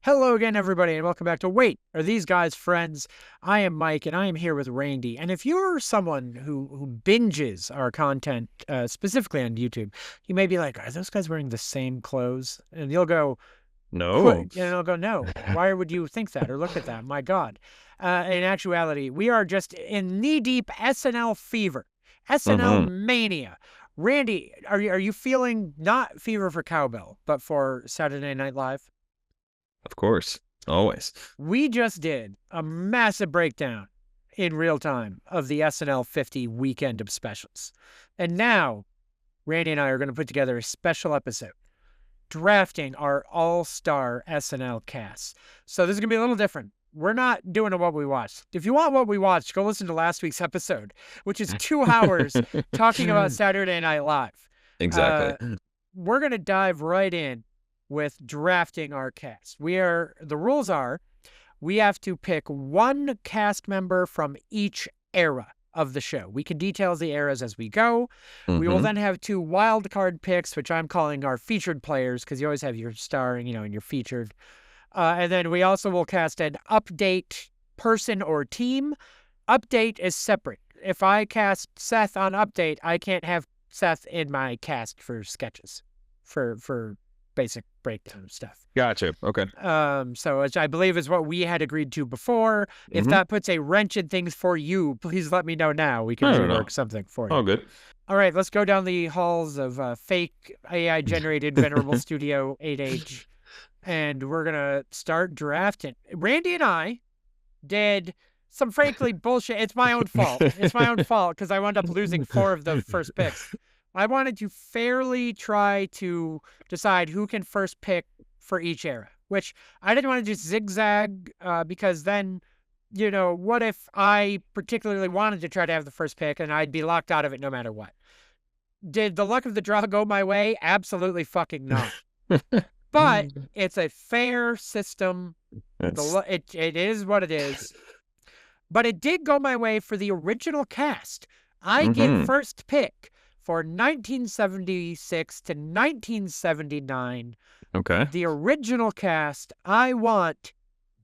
Hello again, everybody, and welcome back to Wait, Are These Guys Friends? I am Mike, and I am here with Randy. And if you're someone who binges our content, specifically on YouTube, you may be like, are those guys wearing the same clothes? And you'll go, No. and I'll go, no. Why would you think that or look at that? My God. In actuality, we are just in knee-deep SNL fever, SNL Mm-hmm. mania. Randy, are you feeling not fever for cowbell, but for Saturday Night Live? Of course. Always. We just did a massive breakdown in real time of the SNL 50 weekend of specials. And now, Randy and I are going to put together a special episode drafting our all-star SNL cast. So this is going to be a little different. We're not doing a what we watched. If you want what we watched, go listen to last week's episode, which is 2 hours talking about Saturday Night Live. Exactly. We're going to dive right in with drafting our cast. The rules are we have to pick one cast member from each era of the show. We can detail the eras as we go. We will then have 2 wild card picks, which I'm calling our featured players, because you always have your starring, and your featured. And then we also will cast an update person or team. Update is separate. If I cast Seth on update, I can't have Seth in my cast for sketches, for basic breakdown stuff. Gotcha. Okay. So which I believe is what we had agreed to before. If that puts a wrench in things for you, please let me know now. We can rework something for you. Oh, good. All right, let's go down the halls of fake AI-generated Venerable Studio 8H, and we're going to start drafting. Randy and I did some frankly bullshit. It's my own fault. It's my own fault because I wound up losing 4 of the first picks. I wanted to fairly try to decide who can first pick for each era, which I didn't want to just zigzag because then, what if I particularly wanted to try to have the first pick and I'd be locked out of it no matter what? Did the luck of the draw go my way? Absolutely fucking not. But it's a fair system. It is what it is. But it did go my way for the original cast. I get first pick for 1976 to 1979. Okay. The original cast, I want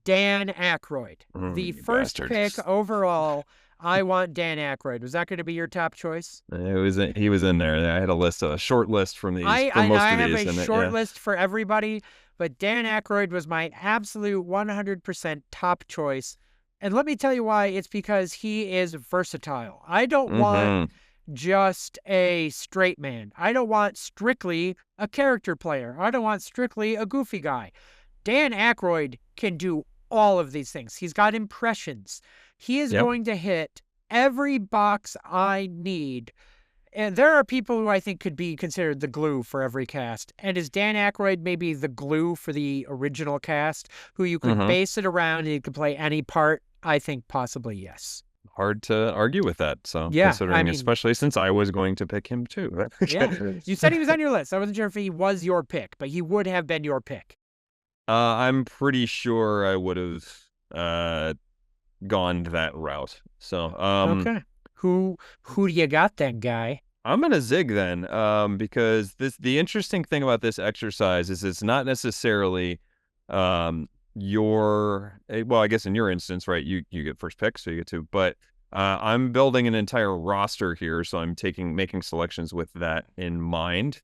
Dan Aykroyd. The first pick overall, I want Dan Aykroyd. Was that going to be your top choice? He was in there. I had a short list from these. I have a short list for everybody, but Dan Aykroyd was my absolute 100% top choice. And let me tell you why. It's because he is versatile. I don't want just a straight man. I don't want strictly a character player. I don't want strictly a goofy guy. Dan Aykroyd can do all of these things. He's got impressions. He is going to hit every box I need. And there are people who I think could be considered the glue for every cast. And is Dan Aykroyd maybe the glue for the original cast, who you could base it around and you could play any part? I think possibly yes. Hard to argue with that. So yeah, considering, especially since I was going to pick him too. Yeah, you said he was on your list. I wasn't sure if he was your pick, but he would have been your pick. I'm pretty sure I would have gone that route. So okay. Who do you got then, guy? I'm gonna zig then, because the interesting thing about this exercise is it's not necessarily I guess in your instance, right, you get first pick, so you get 2, but I'm building an entire roster here, so I'm making selections with that in mind.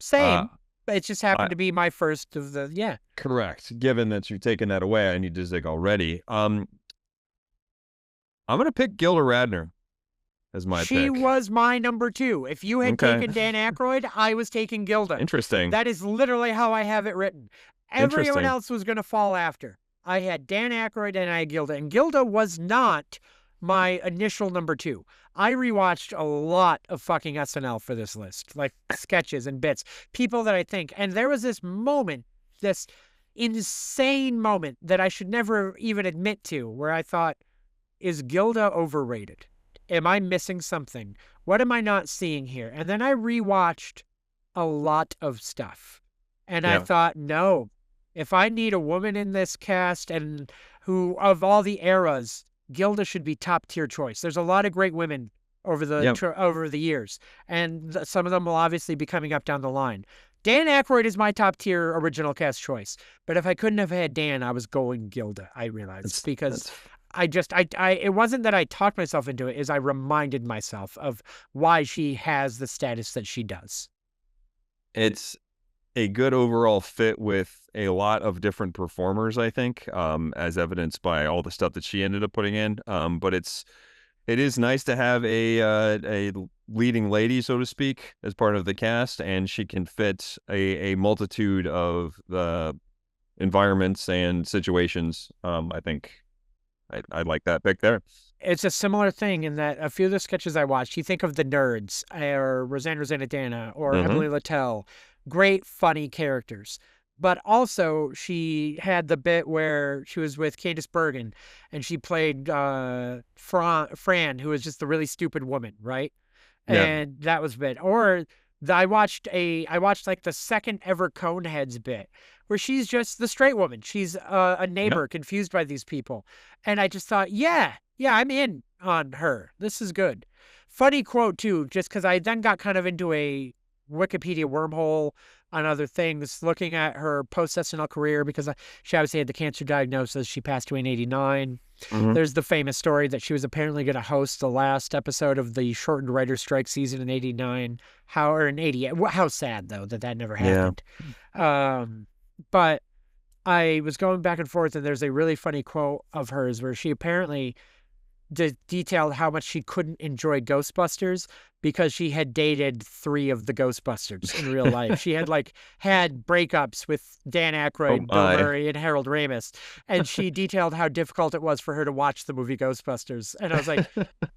Same. It just happened to be my first of the, Correct. Given that you've taken that away, I need to zig already. I'm gonna pick Gilda Radner as my pick. She was my number 2. If you had taken Dan Aykroyd, I was taking Gilda. Interesting. That is literally how I have it written. Everyone else was going to fall after. I had Dan Aykroyd and I had Gilda. And Gilda was not my initial number 2. I rewatched a lot of fucking SNL for this list, like sketches and bits. People that I think. And there was this moment, this insane moment that I should never even admit to, where I thought, is Gilda overrated? Am I missing something? What am I not seeing here? And then I rewatched a lot of stuff. And I thought, no, if I need a woman in this cast and who, of all the eras, Gilda should be top tier choice. There's a lot of great women over the years, and some of them will obviously be coming up down the line. Dan Aykroyd is my top tier original cast choice. But if I couldn't have had Dan, I was going Gilda, I realized. Because That's it wasn't that I talked myself into it, is I reminded myself of why she has the status that she does. it's a good overall fit with a lot of different performers, I think, as evidenced by all the stuff that she ended up putting in. But it is nice to have a leading lady, so to speak, as part of the cast, and she can fit a multitude of environments and situations. I think I like that pick there. It's a similar thing in that a few of the sketches I watched, you think of the nerds, or Roseanne Rosanna or Mm-hmm. Emily Littell, great, funny characters. But also, she had the bit where she was with Candice Bergen, and she played Fran, who was just the really stupid woman, right? Yeah. And that was a bit. Or I watched like the second ever Coneheads bit, where she's just the straight woman. She's a Yep. neighbor confused by these people, and I just thought, yeah, I'm in on her. This is good. Funny quote too, just because I then got kind of into a Wikipedia wormhole on other things, looking at her post SNL career, because she obviously had the cancer diagnosis. She passed away in '89. Mm-hmm. There's the famous story that she was apparently going to host the last episode of the shortened writer's strike season in '89. Or in '88. How sad though that never Yeah. happened. But I was going back and forth, and there's a really funny quote of hers where she apparently detailed how much she couldn't enjoy Ghostbusters because she had dated 3 of the Ghostbusters in real life. She had had breakups with Dan Oh Aykroyd, Bill my. Murray, and Harold Ramis, and she detailed how difficult it was for her to watch the movie Ghostbusters. And I was like,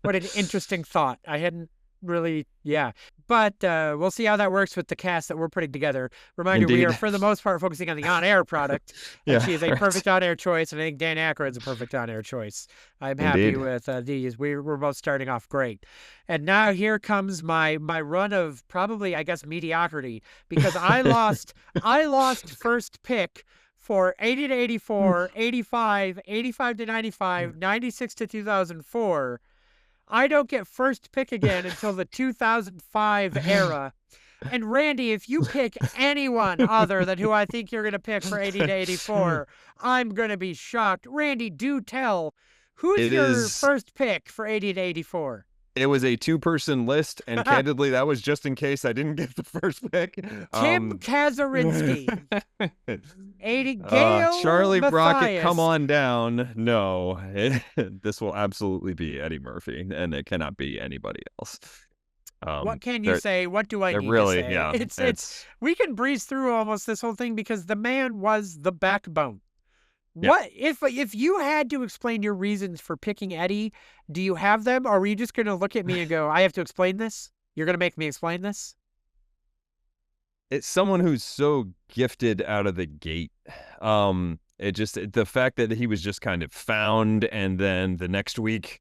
what an interesting thought. I hadn't really, yeah. But we'll see how that works with the cast that we're putting together. Reminder, we are, Indeed. for the most part, focusing on the on-air product, and Yeah. she is a Right. perfect on-air choice, and I think Dan Aykroyd's a perfect on-air choice. I'm happy Indeed. with these. We're both starting off great. And now here comes my run of probably, I guess, mediocrity, because I lost first pick for 80 to 84, 85, 85 to 95, 96 to 2004. I don't get first pick again until the 2005 era. And Randy, if you pick anyone other than who I think you're going to pick for 80 to 84, I'm going to be shocked. Randy, do tell. Who's It your is. first pick for 80 to 84? It was a 2-person list, and candidly, that was just in case I didn't get the first pick. Tim Kazurinsky. 80 Gail Charlie Brockett, come Mathias. on down. No, this will absolutely be Eddie Murphy, and it cannot be anybody else. What can you say? What do I need really, to say? yeah, It's we can breeze through almost this whole thing because the man was the backbone. yeah. What if you had to explain your reasons for picking Eddie? Do you have them, or were you just going to look at me and go, "I have to explain this"? You're going to make me explain this? It's someone who's so gifted out of the gate. The fact that he was just kind of found, and then the next week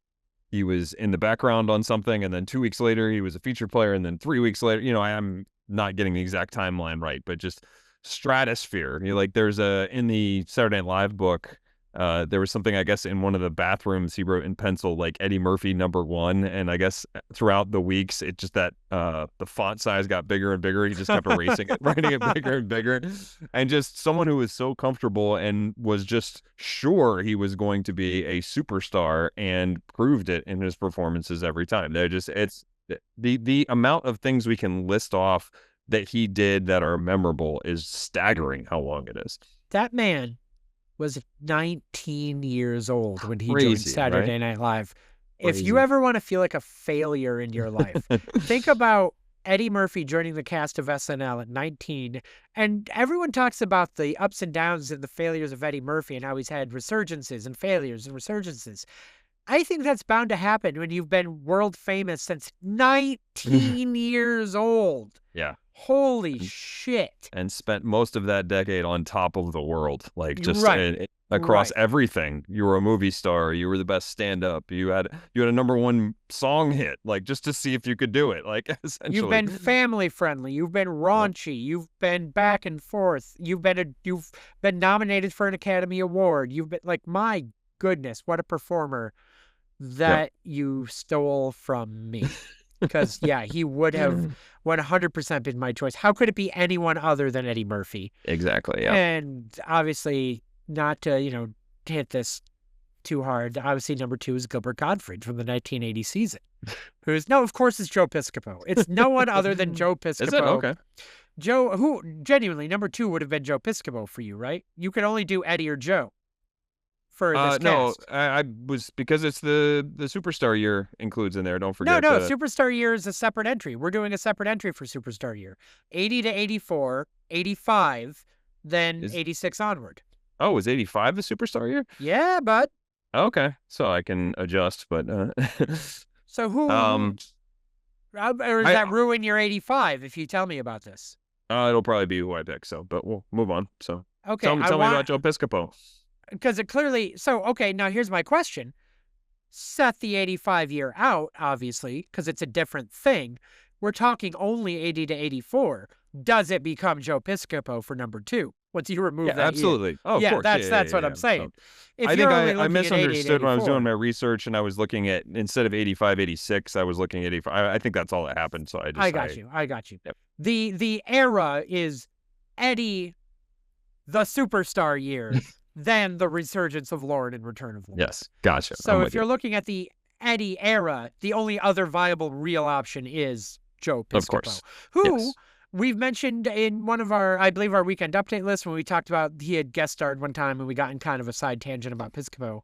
he was in the background on something, and then 2 weeks later he was a featured player, and then 3 weeks later, I'm not getting the exact timeline right, but just stratosphere. There's in the Saturday Night Live book, there was something, I guess, in one of the bathrooms he wrote in pencil, like Eddie Murphy #1, and I guess throughout the weeks it just that the font size got bigger and bigger. He just kept erasing it, writing it bigger and bigger, and just someone who was so comfortable and was just sure he was going to be a superstar, and proved it in his performances every time. It's the amount of things we can list off that he did that are memorable is staggering how long it is. That man was 19 years old when he joined Crazy, right? Saturday Night Live. If you Crazy. ever want to feel like a failure in your life, think about Eddie Murphy joining the cast of SNL at 19. And everyone talks about the ups and downs and the failures of Eddie Murphy and how he's had resurgences and failures and resurgences. I think that's bound to happen when you've been world famous since 19 years old. Yeah. Holy shit. And spent most of that decade on top of the world, just Right. across Right. everything. You were a movie star. You were the best stand-up. You had a #1 song hit, just to see if you could do it. Essentially, You've been family friendly. You've been raunchy. You've been back and forth. You've been nominated for an Academy Award. You've been my goodness, what a performer that you stole from me. Because, yeah, he would have 100% been my choice. How could it be anyone other than Eddie Murphy? Exactly. Yeah. And obviously, not to, hit this too hard, obviously number 2 is Gilbert Gottfried from the 1980 season. No, of course, it's Joe Piscopo. It's no one other than Joe Piscopo. Is it? Okay. Joe, who genuinely, number 2 would have been Joe Piscopo for you, right? You could only do Eddie or Joe for this No, cast. I was, because it's the Superstar Year includes in there. Don't forget. No, Superstar Year is a separate entry. We're doing a separate entry for Superstar Year. 80 to 84, 85, then 86 onward. Oh, is 85 the Superstar Year? Yeah, bud. Okay, so I can adjust, but So who? Or does that ruin your 85 if you tell me about this? It'll probably be who I pick. So, but we'll move on. So, okay, tell me about Joe Piscopo. Because it clearly. So, okay, now here's my question. Set the 85 year out, obviously, because it's a different thing. We're talking only 80 to 84. Does it become Joe Piscopo for number 2? Once you remove that absolutely. year? Oh, of course. That's what I'm saying. I think I misunderstood when I was doing my research, and I was looking at, instead of 85, 86, I was looking at 85. I think that's all that happened. So I got you. Yep. The era is Eddie, the Superstar Year, then the resurgence of Lauren and Return of Lauren. Yes, gotcha. So if you're looking at the Eddie era, the only other viable real option is Joe Piscopo, of course, who we've mentioned in one of our, I believe, our weekend update list when we talked about he had guest starred one time and we got in kind of a side tangent about Piscopo.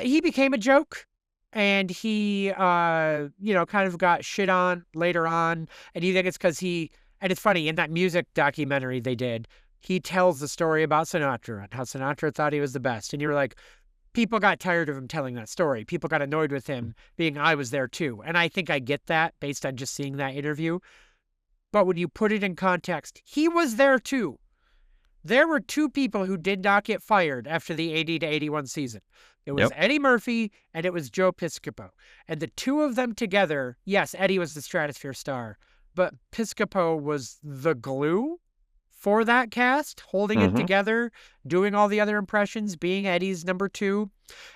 He became a joke, and he, kind of got shit on later on. And you think it's because and it's funny, in that music documentary they did, he tells the story about Sinatra and how Sinatra thought he was the best. And you're like, people got tired of him telling that story. People got annoyed with him being, I was there too. And I think I get that based on just seeing that interview. But when you put it in context, he was there too. There were 2 people who did not get fired after the 80 to 81 season. It was Eddie Murphy and it was Joe Piscopo. And the 2 of them together, yes, Eddie was the Stratosphere star, but Piscopo was the glue for that cast, holding it together, doing all the other impressions, being Eddie's number 2.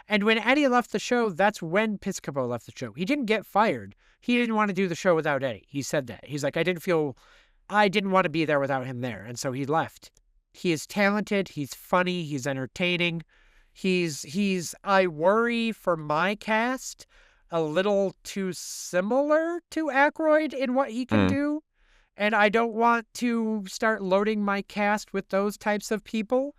And when Eddie left the show, that's when Piscopo left the show. He didn't get fired. He didn't want to do the show without Eddie. He said that. He's like, I didn't want to be there without him there. And so he left. He is talented. He's funny. He's entertaining. I worry for my cast, a little too similar to Aykroyd in what he can do. And I don't want to start loading my cast with those types of people.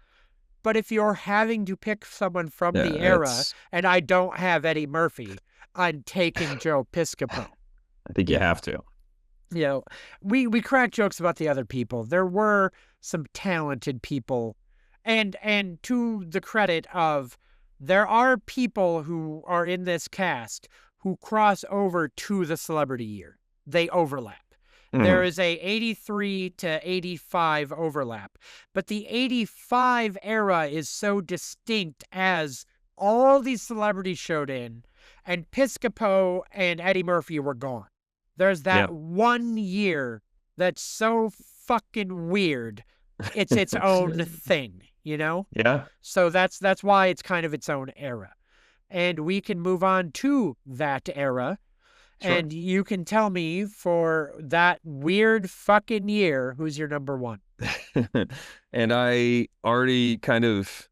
But if you're having to pick someone from the era, and I don't have Eddie Murphy, I'm taking Joe Piscopo. I think you have to. We crack jokes about the other people. There were some talented people. And to the credit of, there are people who are in this cast who cross over to the celebrity year. They overlap. There is a 83 to 85 overlap. But the 85 era is so distinct as all these celebrities showed in, and Piscopo and Eddie Murphy were gone. There's that 1 year that's so fucking weird. It's its own thing, Yeah. So that's why it's kind of its own era. And we can move on to that era. Sure. And you can tell me, for that weird fucking year, who's your number 1? And I already kind of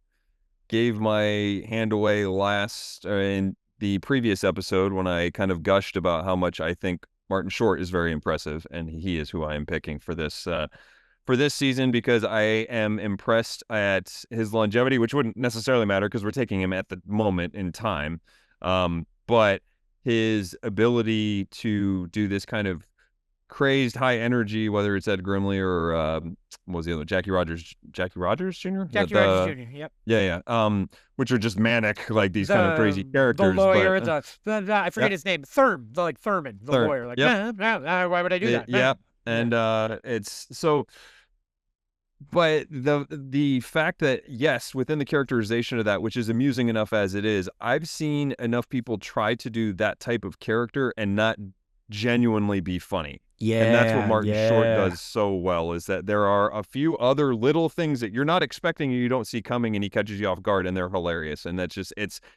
gave my hand away in the previous episode when I kind of gushed about how much I think Martin Short is very impressive, and he is who I am picking for this season, because I am impressed at his longevity, which wouldn't necessarily matter because we're taking him at the moment in time. But his ability to do this kind of crazed high energy, whether it's Ed Grimley or what was the other, Jackie Rogers Jr. Rogers Jr. Yep. Yeah. Which are just manic, like these kind of crazy characters. The lawyer, I forget his name, Thurman, lawyer. Like, why would I do that? Yeah. And it's so. But the fact that, yes, within the characterization of that, which is amusing enough as it is, I've seen enough people try to do that type of character and not genuinely be funny. And that's what Yeah, Martin Short yeah. does so well, is that there are a few other little things that you're not expecting and you don't see coming, and he catches you off guard, and they're hilarious. And that's just,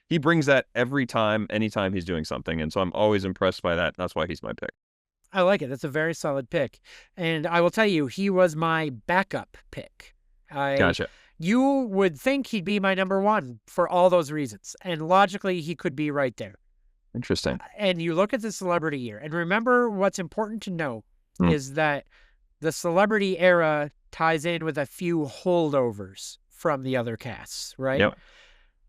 he brings that every time, anytime he's doing something. And so I'm always impressed by that. That's why he's my pick. I like it. That's a very solid pick. And I will tell you, he was my backup pick. I Gotcha. You would think he'd be my number one for all those reasons. And logically, he could be right there. Interesting. And you look at the celebrity year, and remember what's important to know Hmm. is that the celebrity era ties in with a few holdovers from the other casts, right? Yep.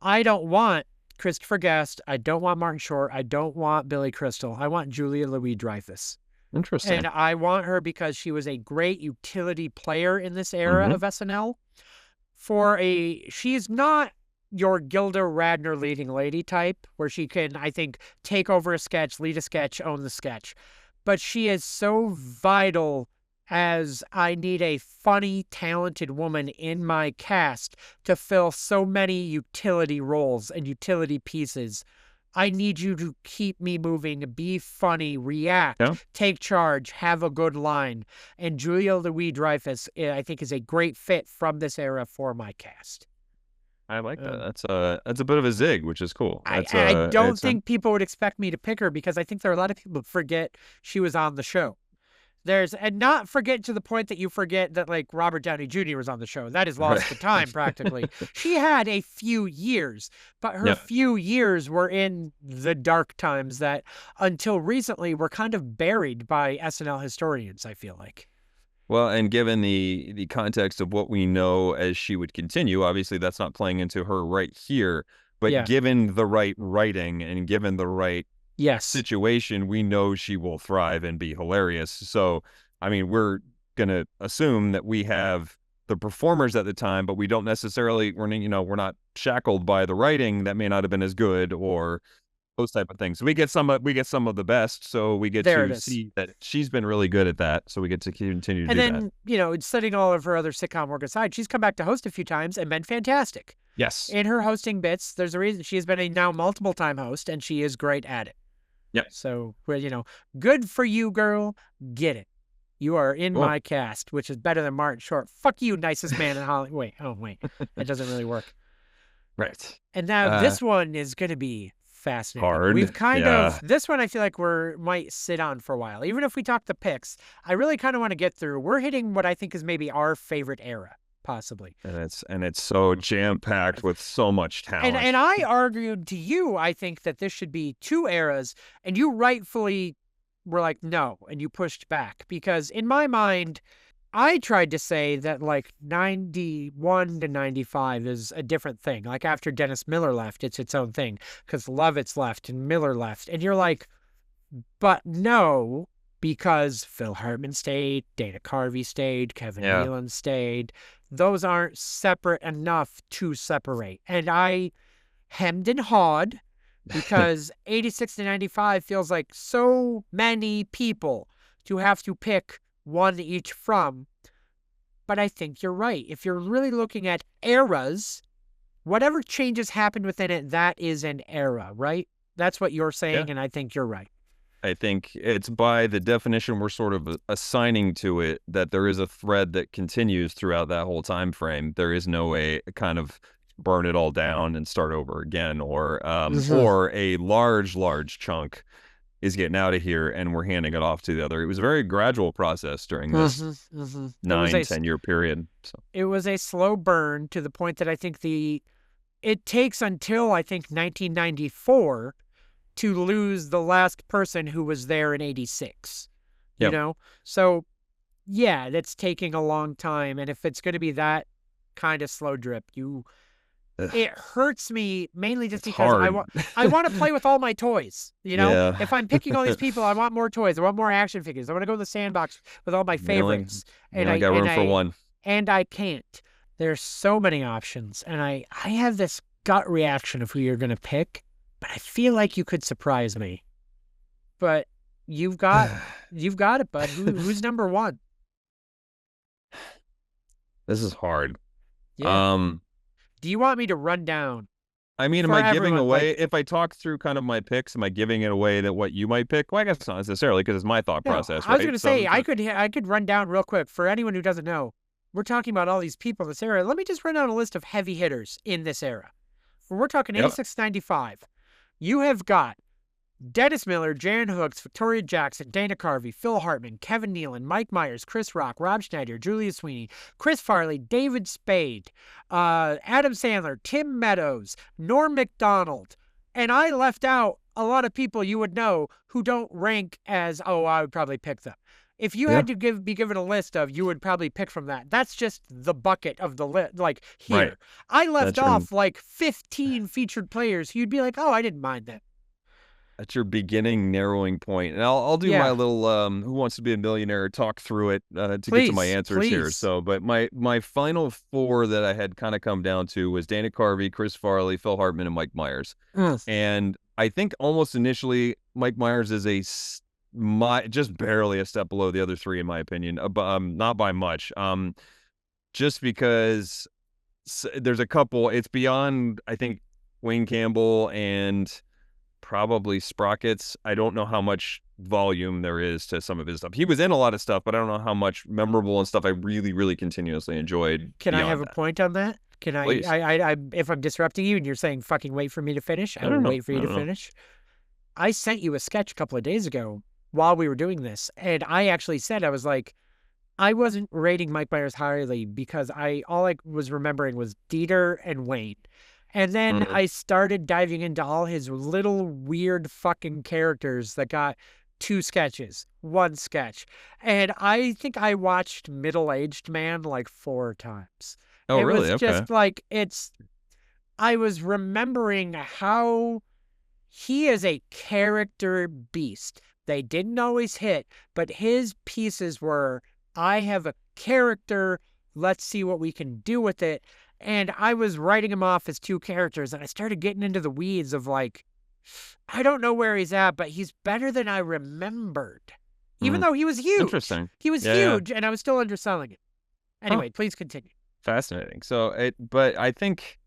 I don't want Christopher Guest. I don't want Martin Short. I don't want Billy Crystal. I want Julia Louis-Dreyfus. And Interesting. I want her because she was a great utility player in this era Mm-hmm. of SNL. She's not your Gilda Radner leading lady type, where she can, I think, take over a sketch, lead a sketch, own the sketch. But she is so vital as I need a funny, talented woman in my cast to fill so many utility roles and utility pieces. I need you to keep me moving, be funny, react, Yeah. take charge, have a good line. And Julia Louis-Dreyfus, I think, is a great fit from this era for my cast. I like that. Um, That's a bit of a zig, which is cool. I don't It's a think people would expect me to pick her because I think there are a lot of people who forget she was on the show. And not forget to the point that you forget that like Robert Downey Jr. was on the show. That is lost to time practically. She had a few years, but her Yeah. few years were in the dark times that until recently were kind of buried by SNL historians, I feel like. Well, and given the context of what we know as she would continue, obviously that's not playing into her right here, but Yeah. given the right writing and given the right Yes. situation, we know she will thrive and be hilarious. So, I mean, we're gonna assume that we have the performers at the time, but we don't necessarily we're not shackled by the writing that may not have been as good or those type of things. So we get some of the best, so we get There it to is. see that she's been really good at that. So we get to continue to And do that. then, setting all of her other sitcom work aside, she's come back to host a few times and been fantastic. Yes. In her hosting bits, there's a reason she has been a now multiple time host and she is great at it. Yep. So, good for you, girl. Get it. You are in Cool. my cast, which is better than Martin Short. Fuck you, nicest man in Hollywood. Wait. That doesn't really work. Right. And now this one is going to be fascinating. Hard. We've kind Yeah. of, this one I feel like might sit on for a while. Even if we talk the picks, I really kind of want to get through. We're hitting what I think is maybe our favorite era, possibly. And it's so jam packed with so much talent. And I argued to you, I think that this should be two eras, and you rightfully were like, no, and you pushed back. Because in my mind, I tried to say that like 91 to 95 is a different thing. Like after Dennis Miller left, it's its own thing because Lovitz left and Miller left. And you're like, but no, because Phil Hartman stayed, Dana Carvey stayed, Kevin Nealon stayed. Those aren't separate enough to separate. And I hemmed and hawed because 86 to 95 feels like so many people to have to pick one each from. But I think you're right. If you're really looking at eras, whatever changes happened within it, that is an era, right? That's what you're saying, and I think you're right. I think it's by the definition we're sort of assigning to it that there is a thread that continues throughout that whole time frame. There is no way to kind of burn it all down and start over again, or a large chunk is getting out of here and we're handing it off to the other. It was a very gradual process during this 9-10 year period. So it was a slow burn to the point that I think it takes until I think 1994 to lose the last person who was there in 86. So yeah, that's taking a long time. And if it's going to be that kind of slow drip, it hurts me mainly just because I want to play with all my toys. If I'm picking all these people, I want more toys. I want more action figures. I want to go in the sandbox with all my favorites. And I got room for one. And I can't. There's so many options, and I have this gut reaction of who you're going to pick, but I feel like you could surprise me. But you've got it, bud. Who's number one? This is hard. Yeah. Do you want me to run down I mean, am for I giving everyone. away, Like, if I talk through kind of my picks, am I giving it away that what you might pick? Well, I guess not necessarily because it's my thought no, process, I was right? gonna So say I'm just, I could run down real quick for anyone who doesn't know. We're talking about all these people in this era. Let me just run down a list of heavy hitters in this era. We're talking yep, 86 to 95. You have got Dennis Miller, Jan Hooks, Victoria Jackson, Dana Carvey, Phil Hartman, Kevin Nealon, Mike Myers, Chris Rock, Rob Schneider, Julia Sweeney, Chris Farley, David Spade, Adam Sandler, Tim Meadows, Norm Macdonald. And I left out a lot of people you would know who don't rank as, oh, I would probably pick them. If you yeah, had to be given a list of, you would probably pick from that. That's just the bucket of the list. Like right. here, I left That's your off like 15 featured players. You'd be like, oh, I didn't mind that. That's your beginning narrowing point. And I'll do my Yeah, little Who Wants to Be a Millionaire talk through it to get to my please, answers here. please. So, but my final four that I had kind of come down to was Dana Carvey, Chris Farley, Phil Hartman, and Mike Myers. Mm. And I think almost initially Mike Myers is my just barely a step below the other three in my opinion, not by much. Just because there's a couple. It's beyond I think Wayne Campbell and probably Sprockets. I don't know how much volume there is to some of his stuff. He was in a lot of stuff, but I don't know how much memorable and stuff I really, really continuously enjoyed Can I have beyond a that. point on that? Can Please. if I'm disrupting you and you're saying fucking wait for me to finish, I I will don't know. wait for I you to don't know. finish. I sent you a sketch a couple of days ago while we were doing this, and I actually said I was like, I wasn't rating Mike Myers highly because I all I was remembering was Dieter and Wayne. And then Mm. I started diving into all his little weird fucking characters that got two sketches, one sketch. And I think I watched Middle Aged Man like 4 times. Oh, It really? was Okay. just like, I was remembering how he is a character beast. They didn't always hit, but his pieces were, I have a character, let's see what we can do with it. And I was writing him off as two characters, and I started getting into the weeds of like, I don't know where he's at, but he's better than I remembered. Even Mm. though he was huge. Interesting. He was Yeah, yeah. huge, and I was still underselling it. Huh. Anyway, please continue. Fascinating. But I think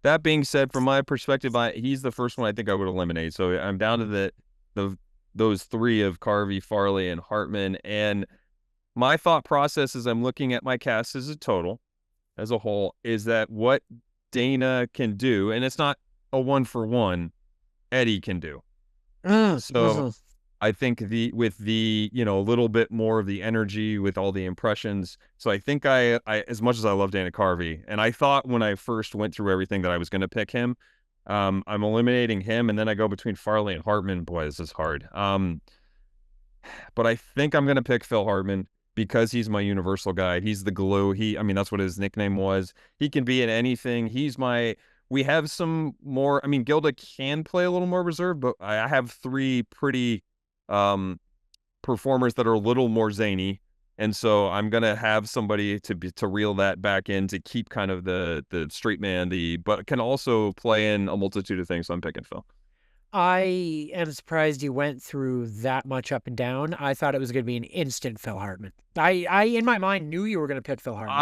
that being said, from my perspective, he's the first one I think I would eliminate. So I'm down to the those three of Carvey, Farley, and Hartman. And my thought process as I'm looking at my cast as a total, as a whole, is that what Dana can do, and it's not a one for one, Eddie can do. So Mhm. I think a little bit more of the energy with all the impressions. So I think I as much as I love Dana Carvey, and I thought when I first went through everything that I was going to pick him, I'm eliminating him, and then I go between Farley and Hartman. Boy, this is hard. But I think I'm going to pick Phil Hartman because he's my universal guy. He's the glue. I mean, that's what his nickname was. He can be in anything. We have some more. I mean, Gilda can play a little more reserved, but I have three pretty um, performers that are a little more zany. And so I'm gonna have somebody to reel that back in to keep kind of the straight man, but can also play in a multitude of things. So I'm picking Phil. I am surprised you went through that much up and down. I thought it was going to be an instant Phil Hartman. In my mind, knew you were going to pick Phil Hartman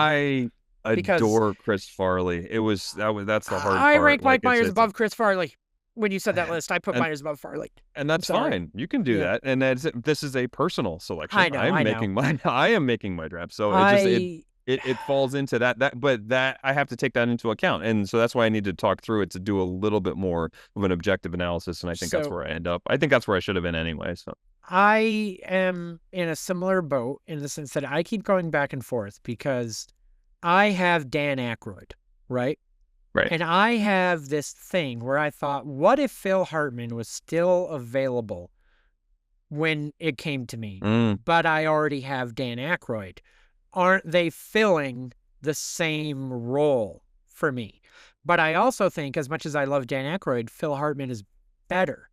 I because adore Chris Farley. That's the hard I part. rank Like Mike Myers above Chris Farley. When you said that list, I put and Myers above Farley. and I'm that's sorry. fine. You can do Yeah, that. And this is a personal selection. I know. I am making my draft. So I it falls into that I have to take that into account. And so that's why I need to talk through it to do a little bit more of an objective analysis. And I think that's so where I end up. I think that's where I should have been anyway. So I am in a similar boat in the sense that I keep going back and forth because I have Dan Aykroyd, right? right. And I have this thing where I thought, what if Phil Hartman was still available when it came to me, Mm, but I already have Dan Aykroyd? Aren't they filling the same role for me? But I also think, as much as I love Dan Aykroyd, Phil Hartman is better.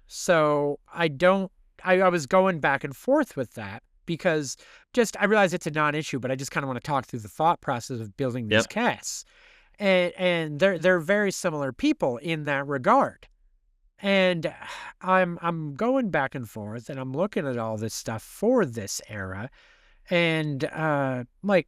So I don't, I was going back and forth with that because I realize it's a non-issue, but I just kind of want to talk through the thought process of building these yep. casts. And they're very similar people in that regard. And I'm going back and forth and I'm looking at all this stuff for this era. And like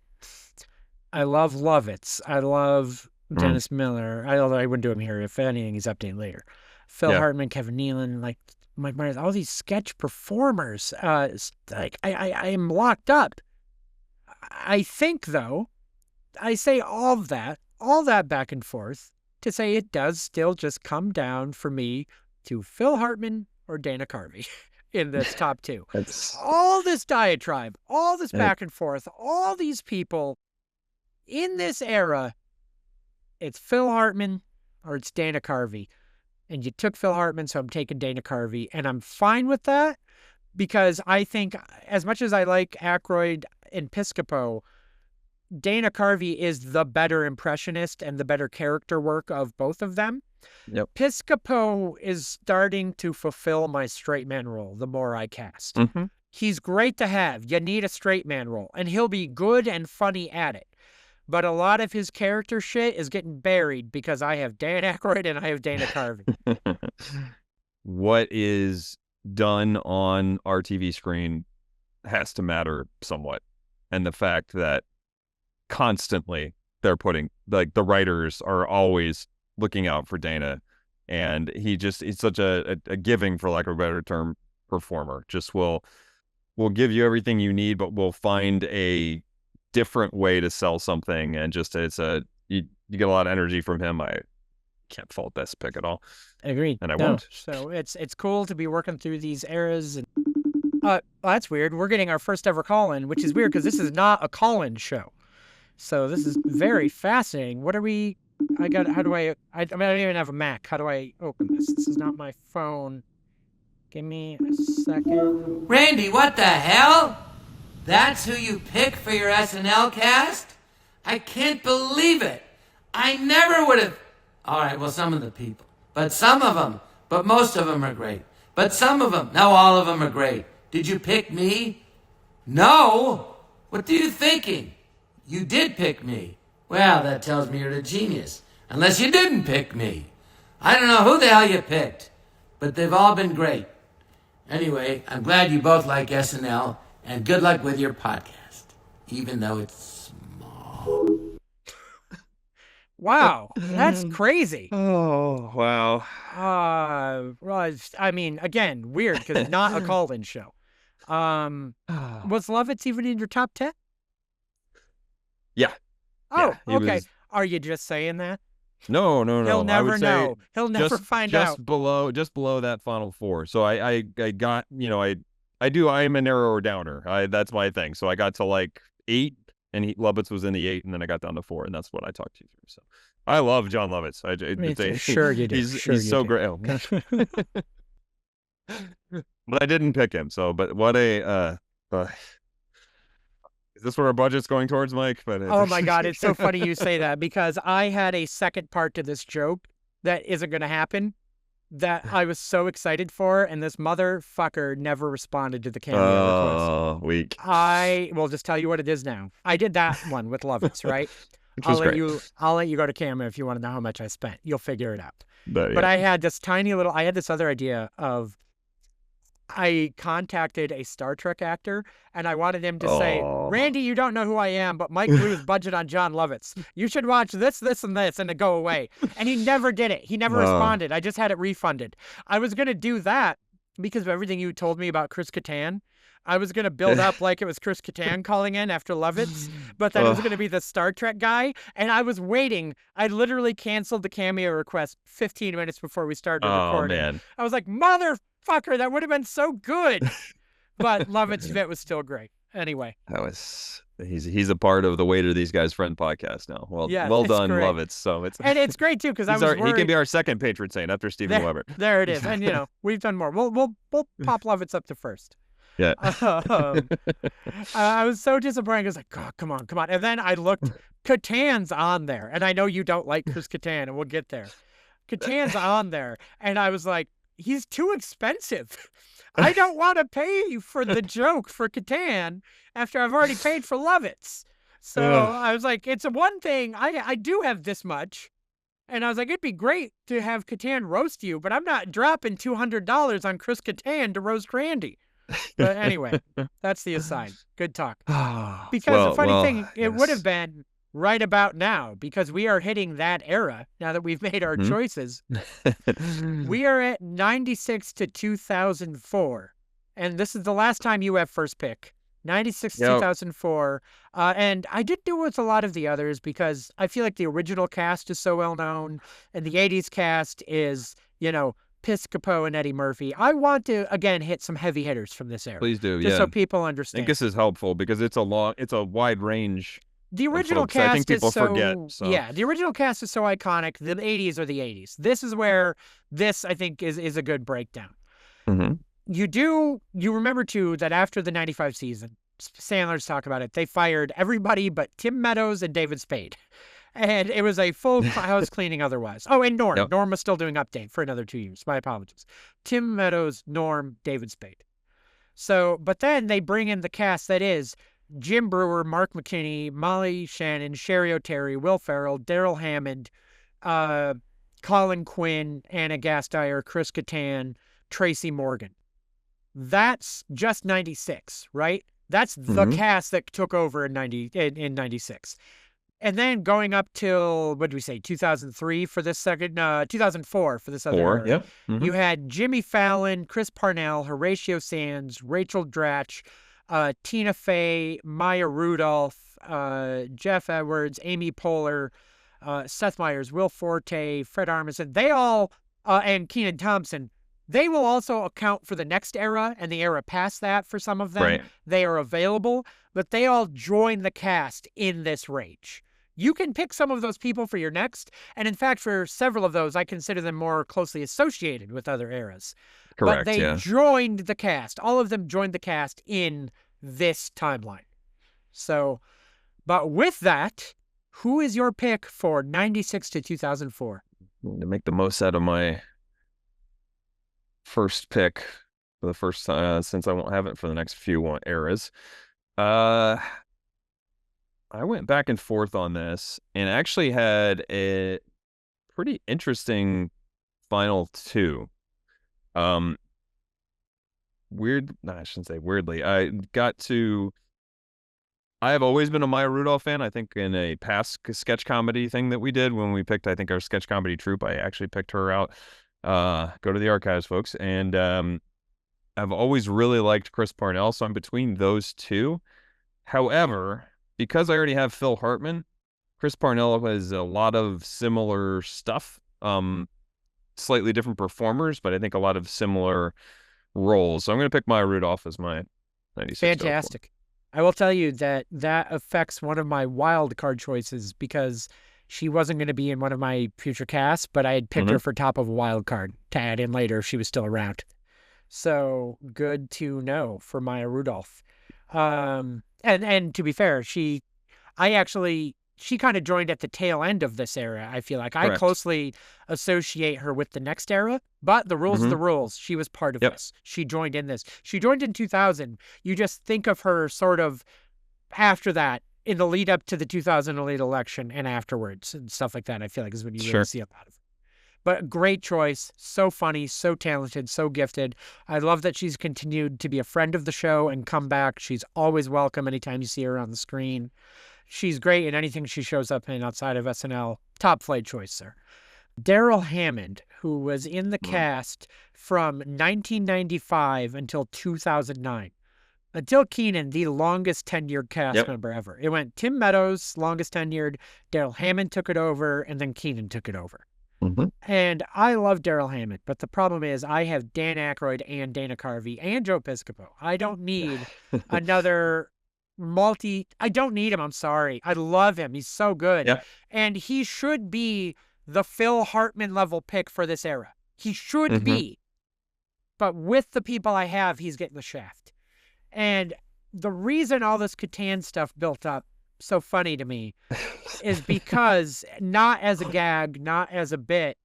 I love Lovitz. I love Dennis Miller. Although I wouldn't do him here. If anything, he's updating later. Phil Yeah. Hartman, Kevin Nealon, like Mike Myers, all these sketch performers. Like I am locked up. I think though, I say all that back and forth to say it does still just come down for me to Phil Hartman or Dana Carvey in this top two. That's All this diatribe, all this back and forth, all these people in this era, it's Phil Hartman or it's Dana Carvey. And you took Phil Hartman, so I'm taking Dana Carvey. And I'm fine with that because I think as much as I like Aykroyd and Piscopo, Dana Carvey is the better impressionist and the better character work of both of them. Yep. Piscopo is starting to fulfill my straight man role the more I cast. Mm-hmm. He's great to have. You need a straight man role, and he'll be good and funny at it. But a lot of his character shit is getting buried because I have Dan Aykroyd and I have Dana Carvey. What is done on our TV screen has to matter somewhat. And the fact that constantly they're putting, like, the writers are always looking out for Dana, and he's such a giving, for lack of a better term, performer. Just will give you everything you need, but will find a different way to sell something, and just you get a lot of energy from him. I can't fault this pick at all. Agreed. And I won't. So it's cool to be working through these eras. And that's weird. We're getting our first ever call-in, which is weird because this is not a call-in show. So this is very fascinating. What are we? How do I don't even have a Mac. How do I open this? This is not my phone. Give me a second. Randy, what the hell? That's who you pick for your SNL cast? I can't believe it. I never would have. All right, well, some of the people. But some of them. But most of them are great. But some of them. No, all of them are great. Did you pick me? No. What are you thinking? You did pick me. Well, that tells me you're a genius. Unless you didn't pick me. I don't know who the hell you picked. But they've all been great. Anyway, I'm glad you both like SNL. And good luck with your podcast. Even though it's small. Wow, that's crazy. Oh, wow. Well, I mean, again, weird because it's not a call-in show. Was Lovitz even in your top 10? Yeah. Oh, yeah, okay. Was... Are you just saying that? No. He'll never I would know. He'll never find out. Just below that final four. So I got, I am a narrower downer. That's my thing. So I got to like 8, and Lovitz was in the 8, and then I got down to 4, and that's what I talked you through. So I love John Lovitz. Sure you do. He's so great. Oh. But I didn't pick him. So, but what a is this what our budget's going towards, Mike? But oh my God, it's so funny you say that because I had a second part to this joke that isn't going to happen that I was so excited for, and this motherfucker never responded to the cameo request. Oh, weak. I will just tell you what it is now. I did that one with Lovitz, right? I'll let you go to cameo if you want to know how much I spent. You'll figure it out. But I had this I had this other idea of, I contacted a Star Trek actor, and I wanted him to say, Randy, you don't know who I am, but Mike blew his budget on John Lovitz. You should watch this, and this, and to go away. And he never did it. He never responded. I just had it refunded. I was going to do that because of everything you told me about Chris Kattan. I was going to build up like it was Chris Kattan calling in after Lovitz, but then it was going to be the Star Trek guy. And I was waiting. I literally canceled the cameo request 15 minutes before we started recording. Man. I was like, motherfucker, that would have been so good. But Lovitz's bit was still great. Anyway. He's a part of the Waiter to These Guys Friend podcast now. Well done, great. Lovitz. So and it's great too because I was worried. He can be our second patron saint after Steven Weber. There it is. And we've done more. We'll pop Lovitz up to first. Yeah. I was so disappointed. I was like, oh, come on. And then I looked, Kattan's on there. And I know you don't like Chris Kattan, and we'll get there. Kattan's on there. And I was like, he's too expensive. I don't want to pay for the joke for Kattan after I've already paid for Lovitz. So I was like, it's a one thing. I do have this much. And I was like, it'd be great to have Kattan roast you, but I'm not dropping $200 on Chris Kattan to roast Randy. But anyway, that's the aside. Good talk. Because the funny thing, it would have been right about now, because we are hitting that era now that we've made our choices. We are at 96 to 2004. And this is the last time you have first pick. 96 to 2004. And I did do with a lot of the others because I feel like the original cast is so well known, and the 80s cast is, Piscopo and Eddie Murphy. I want to, again, hit some heavy hitters from this era. Please do, just yeah. so people I understand. think this is helpful because it's a wide range. The original cast I think people is so, forget. So. Yeah, the original cast is so iconic. The 80s are the 80s. This is where this, I think, is a good breakdown. Mm-hmm. You remember, too, that after the 95 season, Sandler's talk about it, they fired everybody but Tim Meadows and David Spade. And it was a full house cleaning otherwise. Oh, and Norm. Yep. Norm was still doing Update for another 2 years. My apologies. Tim Meadows, Norm, David Spade. So, but then they bring in the cast that is Jim Brewer, Mark McKinney, Molly Shannon, Sherry O'Terry, Will Ferrell, Daryl Hammond, Colin Quinn, Anna Gasteyer, Chris Kattan, Tracy Morgan. That's just 96, right? That's the cast that took over in 96. And then going up till, what did we say, 2003 for this second, 2004 for this other era. Yep. Mm-hmm. You had Jimmy Fallon, Chris Parnell, Horatio Sands, Rachel Dratch, Tina Fey, Maya Rudolph, Jeff Edwards, Amy Poehler, Seth Meyers, Will Forte, Fred Armisen. They all, and Kenan Thompson, they will also account for the next era and the era past that for some of them. Right. They are available, but they all join the cast in this range. You can pick some of those people for your next, and in fact, for several of those, I consider them more closely associated with other eras. Correct, but they joined the cast. All of them joined the cast in this timeline. So, but with that, who is your pick for 96 to 2004? To make the most out of my first pick for the first time, since I won't have it for the next few eras. I went back and forth on this and actually had a pretty interesting final two. I shouldn't say weirdly. I have always been a Maya Rudolph fan. I think in a past sketch comedy thing that we did when we picked, I think, our sketch comedy troupe, I actually picked her out. Go to the archives, folks. And I've always really liked Chris Parnell, so I'm between those two. However, because I already have Phil Hartman, Chris Parnell has a lot of similar stuff, slightly different performers, but I think a lot of similar roles. So I'm going to pick Maya Rudolph as my 96. Fantastic. I will tell you that affects one of my wild card choices because she wasn't going to be in one of my future casts, but I had picked her for top of a wild card to add in later if she was still around. So good to know for Maya Rudolph. And to be fair, she kind of joined at the tail end of this era. I feel like I closely associate her with the next era, but the rules are the rules. She was part of this. She joined in this. She joined in 2000. You just think of her sort of after that in the lead up to the 2008 election and afterwards and stuff like that. I feel like is when you really see a lot of her. But great choice. So funny, so talented, so gifted. I love that she's continued to be a friend of the show and come back. She's always welcome anytime you see her on the screen. She's great in anything she shows up in outside of SNL. Top flight choice, sir. Daryl Hammond, who was in the cast from 1995 until 2009. Until Kenan, the longest tenured cast member ever. It went Tim Meadows, longest tenured, Daryl Hammond took it over, and then Kenan took it over. And I love Daryl Hammond, but the problem is I have Dan Aykroyd and Dana Carvey and Joe Piscopo. I don't need another I don't need him. I'm sorry. I love him. He's so good. Yeah. And he should be the Phil Hartman level pick for this era. He should be. But with the people I have, he's getting the shaft. And the reason all this Kattan stuff built up so funny to me is because not as a gag, not as a bit,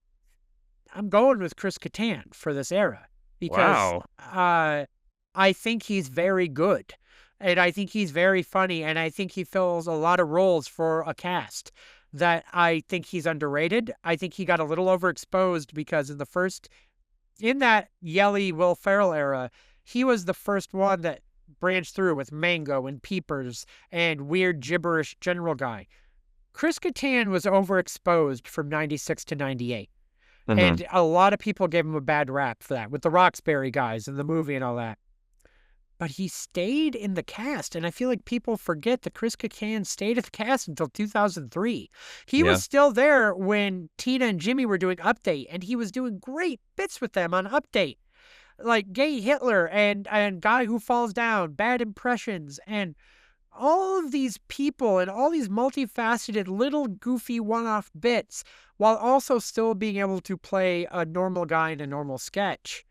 I'm going with Chris Kattan for this era because I think he's very good and I think he's very funny and I think he fills a lot of roles for a cast that I think he's underrated. I think he got a little overexposed because in that yelly Will Ferrell era, he was the first one that branched through with Mango and Peepers and weird gibberish general guy. Chris Kattan was overexposed from 96 to 98. Mhm. And a lot of people gave him a bad rap for that with the Roxbury guys and the movie and all that. But he stayed in the cast, and I feel like people forget that Chris Kattan stayed at the cast until 2003. He Yeah. was still there when Tina and Jimmy were doing Update, and he was doing great bits with them on Update. Like Gay Hitler and Guy Who Falls Down, Bad Impressions, and all of these people and all these multifaceted little goofy one-off bits while also still being able to play a normal guy in a normal sketch.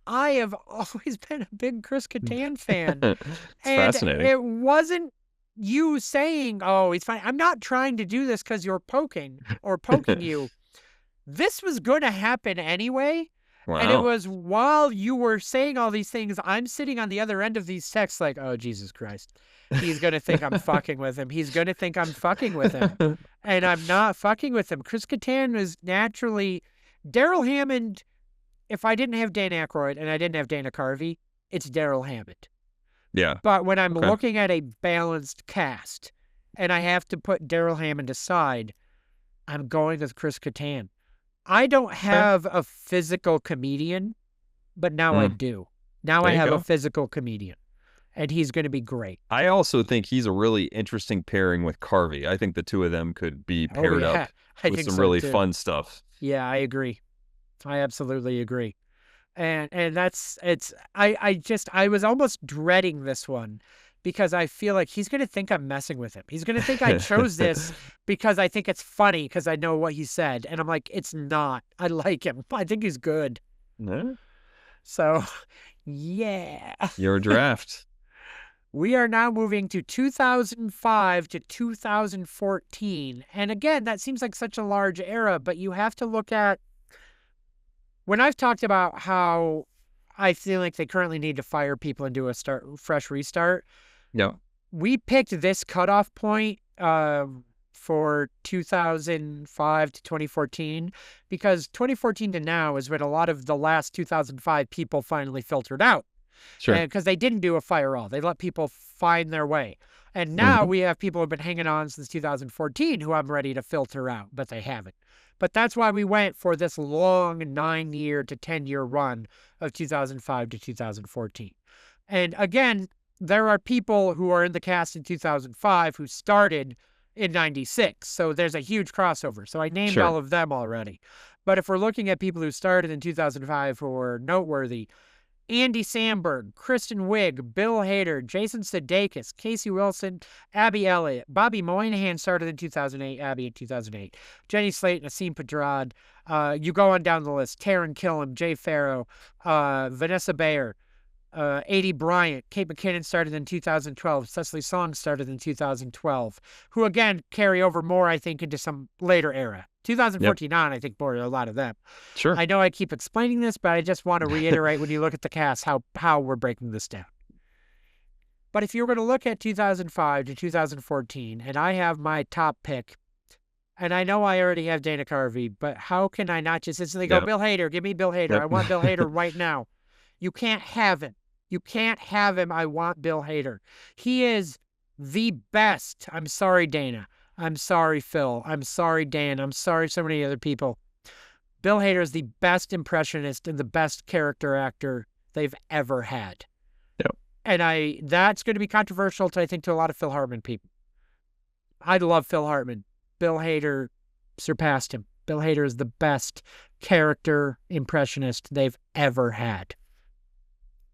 I have always been a big Chris Kattan fan. It's And fascinating. it wasn't you saying, oh, he's fine. I'm not trying to do this because you're poking you. This was going to happen anyway. Wow. And it was while you were saying all these things, I'm sitting on the other end of these texts like, oh, Jesus Christ. He's going to think I'm fucking with him. He's going to think I'm fucking with him. And I'm not fucking with him. Chris Kattan was naturally... Daryl Hammond, if I didn't have Dan Aykroyd and I didn't have Dana Carvey, it's Daryl Hammond. Yeah. But when I'm Okay. looking at a balanced cast and I have to put Daryl Hammond aside, I'm going with Chris Kattan. I don't have a physical comedian, but now I do. Now I There you have go. a physical comedian, and he's going to be great. I also think he's a really interesting pairing with Carvey. I think the two of them could be paired up I with think some so, really too. fun stuff. Yeah, I agree. I absolutely agree. And that's I was almost dreading this one because I feel like he's going to think I'm messing with him. He's going to think I chose this because I think it's funny because I know what he said. And I'm like, it's not. I like him. I think he's good. Yeah. So, yeah. Your draft. We are now moving to 2005 to 2014. And again, that seems like such a large era, but you have to look at when I've talked about how I feel like they currently need to fire people and do a fresh restart. Yeah. We picked this cutoff point for 2005 to 2014 because 2014 to now is when a lot of the last 2005 people finally filtered out. Sure. Because they didn't do a fire all. They let people find their way. And now we have people who have been hanging on since 2014 who I'm ready to filter out, but they haven't. But that's why we went for this long 9-year to 10-year run of 2005 to 2014. And again, there are people who are in the cast in 2005 who started in 96. So there's a huge crossover. So I named all of them already. But if we're looking at people who started in 2005 who are noteworthy, Andy Samberg, Kristen Wiig, Bill Hader, Jason Sudeikis, Casey Wilson, Abby Elliott, Bobby Moynihan started in 2008, Abby in 2008, Jenny Slate, Nassim Pedrad. You go on down the list. Taron Killam, Jay Farrow, Vanessa Bayer, A.D. Bryant, Kate McKinnon started in 2012, Cecily Song started in 2012, who again carry over more, I think, into some later era. 2014 on, I think, bore a lot of them. Sure. I know I keep explaining this, but I just want to reiterate when you look at the cast how we're breaking this down. But if you were going to look at 2005 to 2014, and I have my top pick, and I know I already have Dana Carvey, but how can I not just instantly go, Bill Hader, give me Bill Hader. I want Bill Hader right now. You can't have him. You can't have him. I want Bill Hader. He is the best. I'm sorry, Dana. I'm sorry, Phil. I'm sorry, Dan. I'm sorry, so many other people. Bill Hader is the best impressionist and the best character actor they've ever had. Yep. And that's going to be controversial to, I think, to a lot of Phil Hartman people. I love Phil Hartman. Bill Hader surpassed him. Bill Hader is the best character impressionist they've ever had.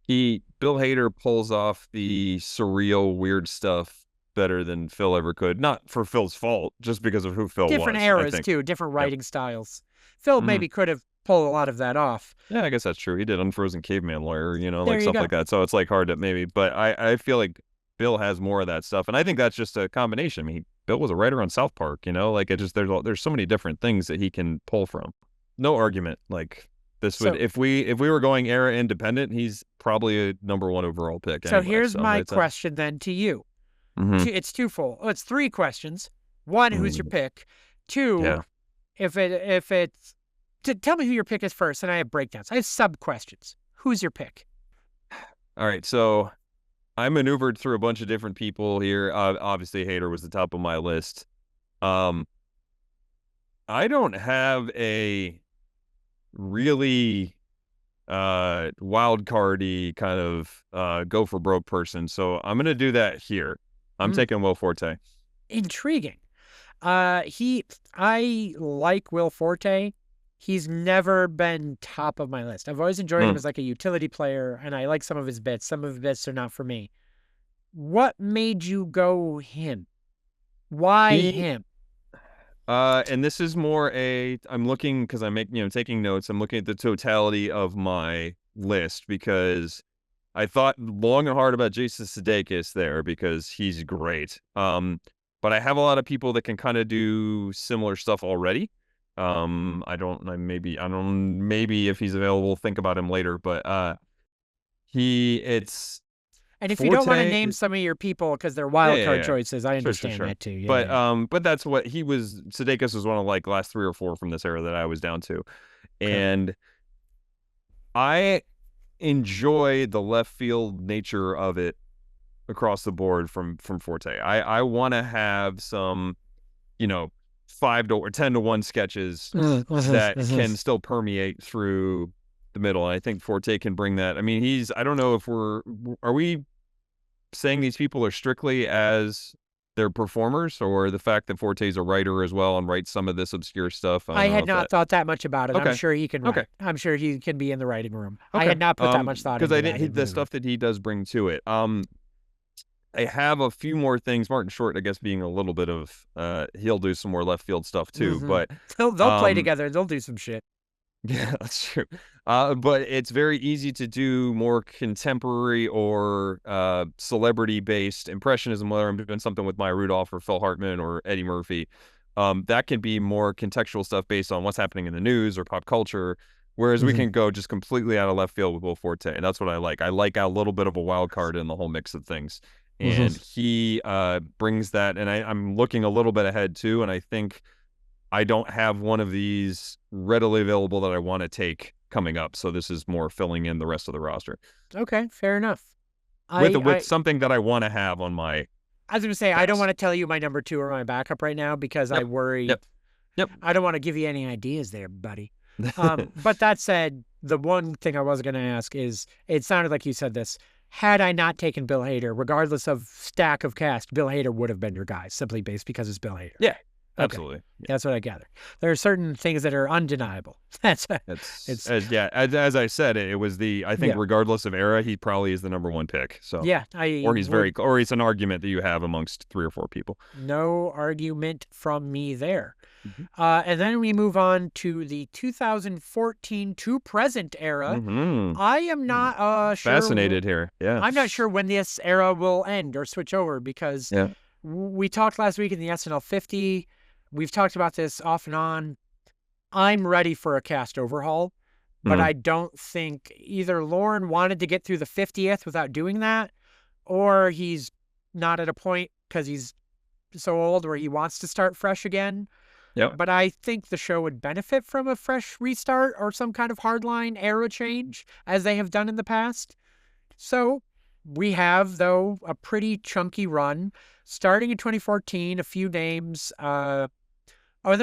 Bill Hader pulls off the surreal, weird stuff better than Phil ever could. Not for Phil's fault, just because of who Phil was. Different eras, too. Different writing styles. Phil maybe could have pulled a lot of that off. Yeah, I guess that's true. He did Unfrozen Caveman Lawyer, There like you stuff go. like that. So it's like hard to maybe, but I feel like Bill has more of that stuff. And I think that's just a combination. I mean, Bill was a writer on South Park, like it just, there's so many different things that he can pull from. No argument. Like this would, if we were going era independent, he's probably a number one overall pick. So anyway, here's my question then to you. It's twofold. It's three questions. One, who's your pick? Two, if it's tell me who your pick is first, and I have breakdowns. I have sub questions. Who's your pick? All right, so I maneuvered through a bunch of different people here. Obviously, Hader was the top of my list. Um, I don't have a really wild cardy kind of go for broke person, so I'm gonna do that here. I'm Mm, taking Will Forte. intriguing. I like Will Forte. He's never been top of my list. I've always enjoyed him Mm. as like a utility player, and I like some of his bits. Some of his bits are not for me. What made you go him? Why He him? and this is more I'm looking because I'm making, taking notes. I'm looking at the totality of my list because I thought long and hard about Jason Sudeikis there because he's great. But I have a lot of people that can kind of do similar stuff already. Maybe if he's available, think about him later. But it's And if you don't want to Forte. name some of your people because they're Yeah, wild yeah, card yeah. choices, I Sure, sure, understand sure. that too. Yeah, But yeah. but that's what he was. Sudeikis was one of like last three or four from this era that I was down to, Okay. and I enjoy the left field nature of it across the board from Forte. I want to have some, you know, 5 to 10 to 1 sketches that can still permeate through the middle. And I think Forte can bring that. I mean, I don't know if are we saying these people are strictly as their performers or the fact that Forte's a writer as well and writes some of this obscure stuff. I I don't know had if not that. thought that much about it. I'm Okay. sure he can Okay. write. I'm sure he can be in the writing room. I Okay. had not put that much thought Because into I didn't that, hit the admittedly. stuff that he does bring to it. I have a few more things. Martin Short, I guess, being a little bit of he'll do some more left field stuff too. Mm-hmm. But They'll play um, together. They'll do some shit. yeah, that's true. But it's very easy to do more contemporary or celebrity based impressionism, whether I'm doing something with Maya Rudolph or Phil Hartman or Eddie Murphy. That can be more contextual stuff based on what's happening in the news or pop culture. Whereas we Mm-hmm. can go just completely out of left field with Will Forte, and that's what I like. I like a little bit of a wild card in the whole mix of things, and Mm-hmm. he brings that. And I'm looking a little bit ahead too, and I think I don't have one of these readily available that I want to take coming up. So this is more filling in the rest of the roster Okay, fair enough. with I, I something that I want to have on my I was gonna say I don't cast. want to tell you my number two or my backup right now because I Yep. worry. Yep. Yep. I don't want to give you any ideas there, buddy. But that said, the one thing I was gonna ask is, it sounded like you said this. Had I not taken Bill Hader, regardless of stack of cast, Bill Hader would have been your guy simply based because it's Bill Hader. Yeah. Okay, Absolutely. Yeah. that's what I gather. There are certain things that are undeniable. It's It's yeah. As I said, it was I think yeah, regardless of era, he probably is the number one pick. So yeah. I would or he's an argument that you have amongst 3 or 4 people. no argument from me there. Mm-hmm. And then we move on to the 2014 to present era. Mm-hmm. I am not sure. Fascinated here. Yeah. I'm not sure when this era will end or switch over because Yeah. we talked last week in the SNL 50. We've talked about this off and on. I'm ready for a cast overhaul, but Mm. I don't think either Lauren wanted to get through the 50th without doing that, or he's not at a point because he's so old where he wants to start fresh again. Yep. But I think the show would benefit from a fresh restart or some kind of hardline era change, as they have done in the past. So we have, though, a pretty chunky run. Starting in 2014, a few names. There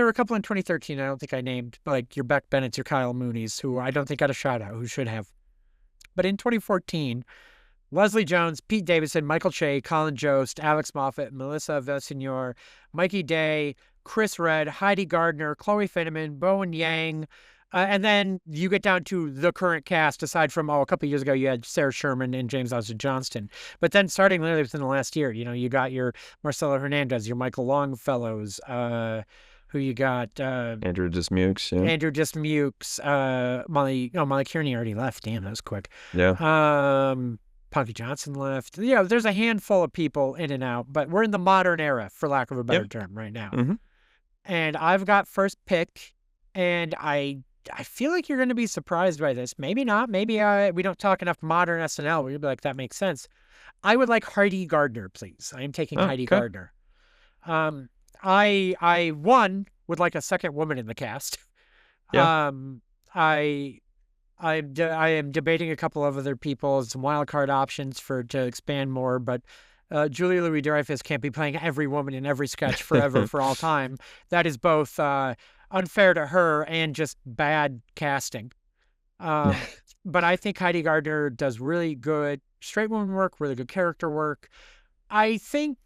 were a couple in 2013 I don't think I named, like your Beck Bennett's, your Kyle Mooney's, who I don't think got a shout out, who should have. But in 2014, Leslie Jones, Pete Davidson, Michael Che, Colin Jost, Alex Moffat, Melissa Villaseñor, Mikey Day, Chris Redd, Heidi Gardner, Chloe Finneman, Bowen Yang. And then you get down to the current cast, aside from, a couple of years ago, you had Sarah Sherman and James Osgood Johnston. But then starting literally within the last year, you got your Marcelo Hernandez, your Michael Longfellows, who you got Andrew Dismukes. Yeah. Andrew Dismukes, Molly Kearney already left. Damn, that was quick. Yeah. Punky Johnson left. Yeah, there's a handful of people in and out, but we're in the modern era, for lack of a better term, right now. Mm-hmm. And I've got first pick, and I feel like you're going to be surprised by this. Maybe not. Maybe we don't talk enough modern SNL where you'll be like, that makes sense. I would like Heidi Gardner, please. I am taking Heidi Okay. Gardner. I would like a second woman in the cast. Yeah. I am debating a couple of other people, some wild card options to expand more, but Julia Louis-Dreyfus can't be playing every woman in every sketch forever for all time. That is both unfair to her and just bad casting. But I think Heidi Gardner does really good straight woman work, really good character work. I think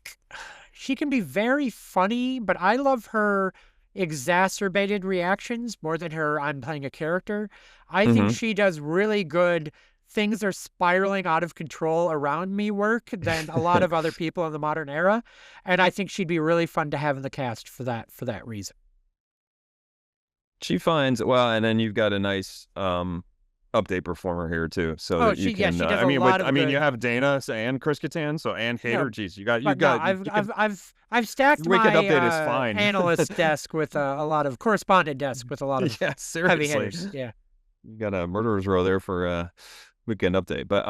she can be very funny, but I love her exacerbated reactions more than her I'm playing a character. I think she does really good things are spiraling out of control around me work than a lot of other people in the modern era. And I think she'd be really fun to have in the cast for that reason. She finds, well, and then you've got a nice update performer here too, so that you can. She does I mean, a lot of good. you have Dana and Chris Kattan, so and Hader. Geez, I've stacked Wicked my update is fine. Analyst desk with a lot correspondent desk with a lot of yeah, heavy seriously. hitters. Yeah, You got a murderer's row there for Weekend Update, but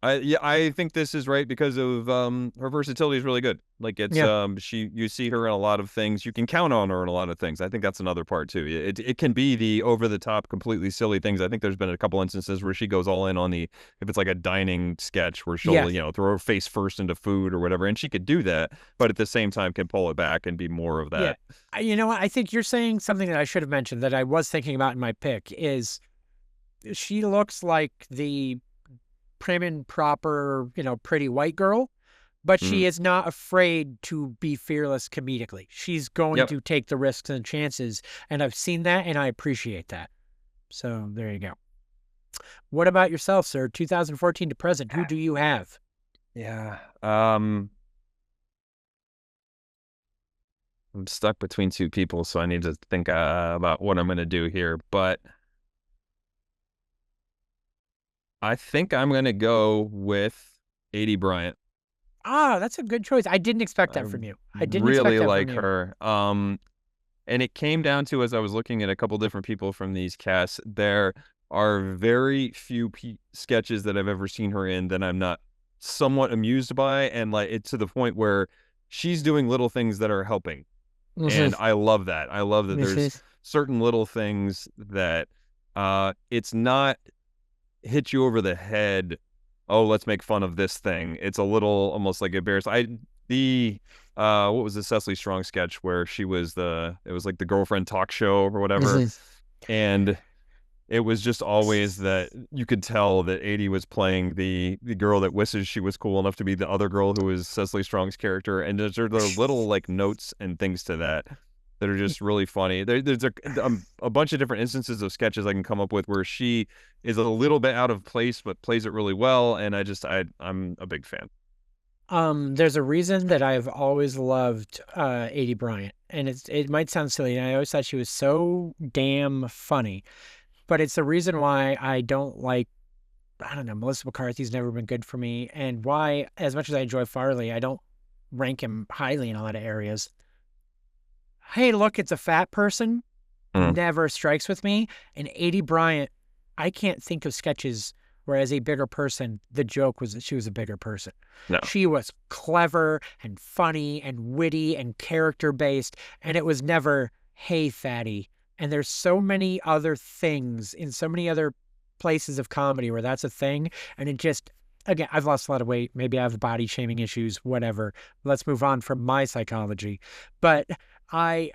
I think this is right because of her versatility is really good. Like it's you see her in a lot of things. You can count on her in a lot of things. I think that's another part too. It can be the over the top, completely silly things. I think there's been a couple instances where she goes all in on if it's like a dining sketch where she'll throw her face first into food or whatever, and she could do that, but at the same time can pull it back and be more of that. Yeah. You know what? I think you're saying something that I should have mentioned that I was thinking about in my pick is she looks like the prim and proper, pretty white girl, but she is not afraid to be fearless comedically. She's going to take the risks and chances, and I've seen that, and I appreciate that. So there you go. What about yourself, sir? 2014 to present, who do you have? Yeah. I'm stuck between two people, so I need to think about what I'm going to do here, but I think I'm going to go with Aidy Bryant. Ah, that's a good choice. I didn't expect that from you. I didn't really expect that like from you. her. And it came down to, as I was looking at a couple different people from these casts, there are very few sketches that I've ever seen her in that I'm not somewhat amused by, and like it's to the point where she's doing little things that are helping. And I love that. I love that there's certain little things that it's not hit you over the head. Oh, let's make fun of this thing. It's a little almost like embarrassing. What was the Cecily Strong sketch where she was it was like the girlfriend talk show or whatever, and it was just always that you could tell that Aidy was playing the girl that wishes she was cool enough to be the other girl who was Cecily Strong's character, and there's little like notes and things to that are just really funny. There's a bunch of different instances of sketches I can come up with where she is a little bit out of place but plays it really well, and I'm a big fan. There's a reason that I've always loved Aidy Bryant, and it might sound silly, and I always thought she was so damn funny, but it's the reason why I don't like, I don't know, Melissa McCarthy's never been good for me, and why, as much as I enjoy Farley, I don't rank him highly in a lot of areas. Hey, look, it's a fat person, never strikes with me. And Aidy Bryant, I can't think of sketches where as a bigger person, the joke was that she was a bigger person. No. She was clever and funny and witty and character-based, and it was never, hey, fatty. And there's so many other things in so many other places of comedy where that's a thing, and it just... Again, I've lost a lot of weight. Maybe I have body shaming issues, whatever. Let's move on from my psychology. But I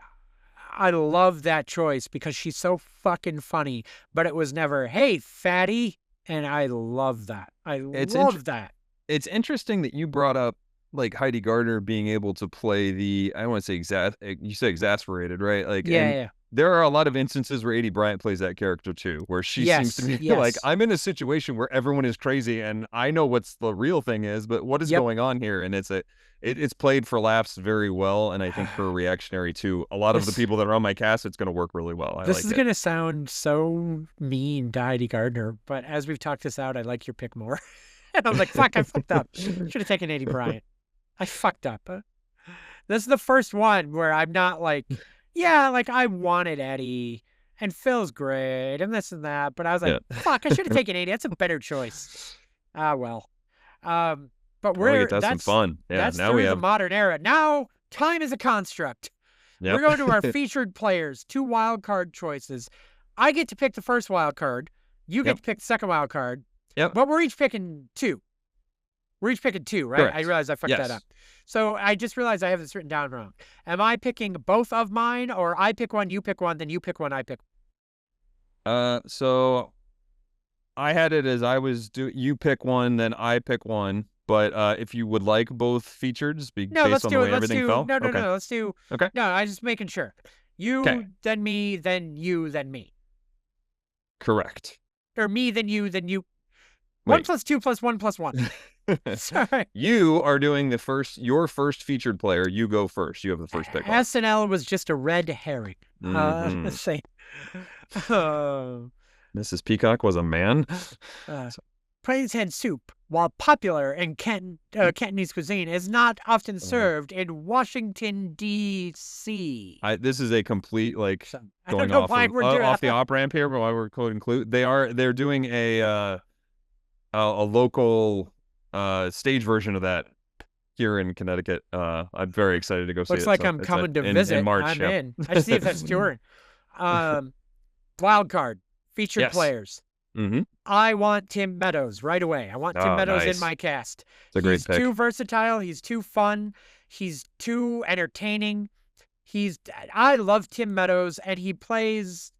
love that choice because she's so fucking funny, but it was never, hey, fatty. And I love that. I love that. It's interesting that you brought up like Heidi Gardner being able to play I don't want to say you say exasperated, right? Like, yeah. There are a lot of instances where Aidy Bryant plays that character too, where she seems to be like, I'm in a situation where everyone is crazy and I know what's the real thing is, but what is going on here? And it's played for laughs very well. And I think for reactionary too, a lot of the people that are on my cast, it's going to work really well. This is going to sound so mean to Heidi Gardner, but as we've talked this out, I like your pick more. And I was like, fuck, I fucked up. Should have taken Aidy Bryant. I fucked up. This is the first one where I'm not like... Yeah, like I wanted Eddie and Phil's great and this and that, but I was like, fuck, I should have taken Aidy. That's a better choice. Ah, well. But that's some fun. Yeah, that's now through we the have modern era. Now time is a construct. Yep. We're going to our featured players, 2 wild card choices. I get to pick the first wild card. You get to pick the second wild card. Yep. But we're each picking 2. We're each picking 2, right? Correct. I realized I fucked that up. So I just realized I have this written down wrong. Am I picking both of mine, or I pick one, you pick one, then you pick one, I pick one? So I had it as you pick one, then I pick one. But if you would like both featured, just based on the way everything fell. No, let's do. Okay. No, I'm just making sure. You, then me, then you, then me. Correct. Or me, then you, then you. Wait. 1 + 2 + 1 + 1. Sorry. You are doing your first featured player. You go first. You have the first pick. SNL was just a red herring. Let's say. Mrs. Peacock was a man. Praise head soup, while popular in Cantonese cuisine, is not often served in Washington, D.C. This is a complete going off the op ramp here, but why we're quoting Clue. They're doing a local stage version of that here in Connecticut. I'm very excited to go see it. Looks like I'm coming to visit. In March. I'm in. I just see if that's touring. Wild card, featured players. Mm-hmm. I want Tim Meadows right away. I want Tim Meadows in my cast. It's a great pick. He's too versatile. He's too fun. He's too entertaining. I love Tim Meadows, and he plays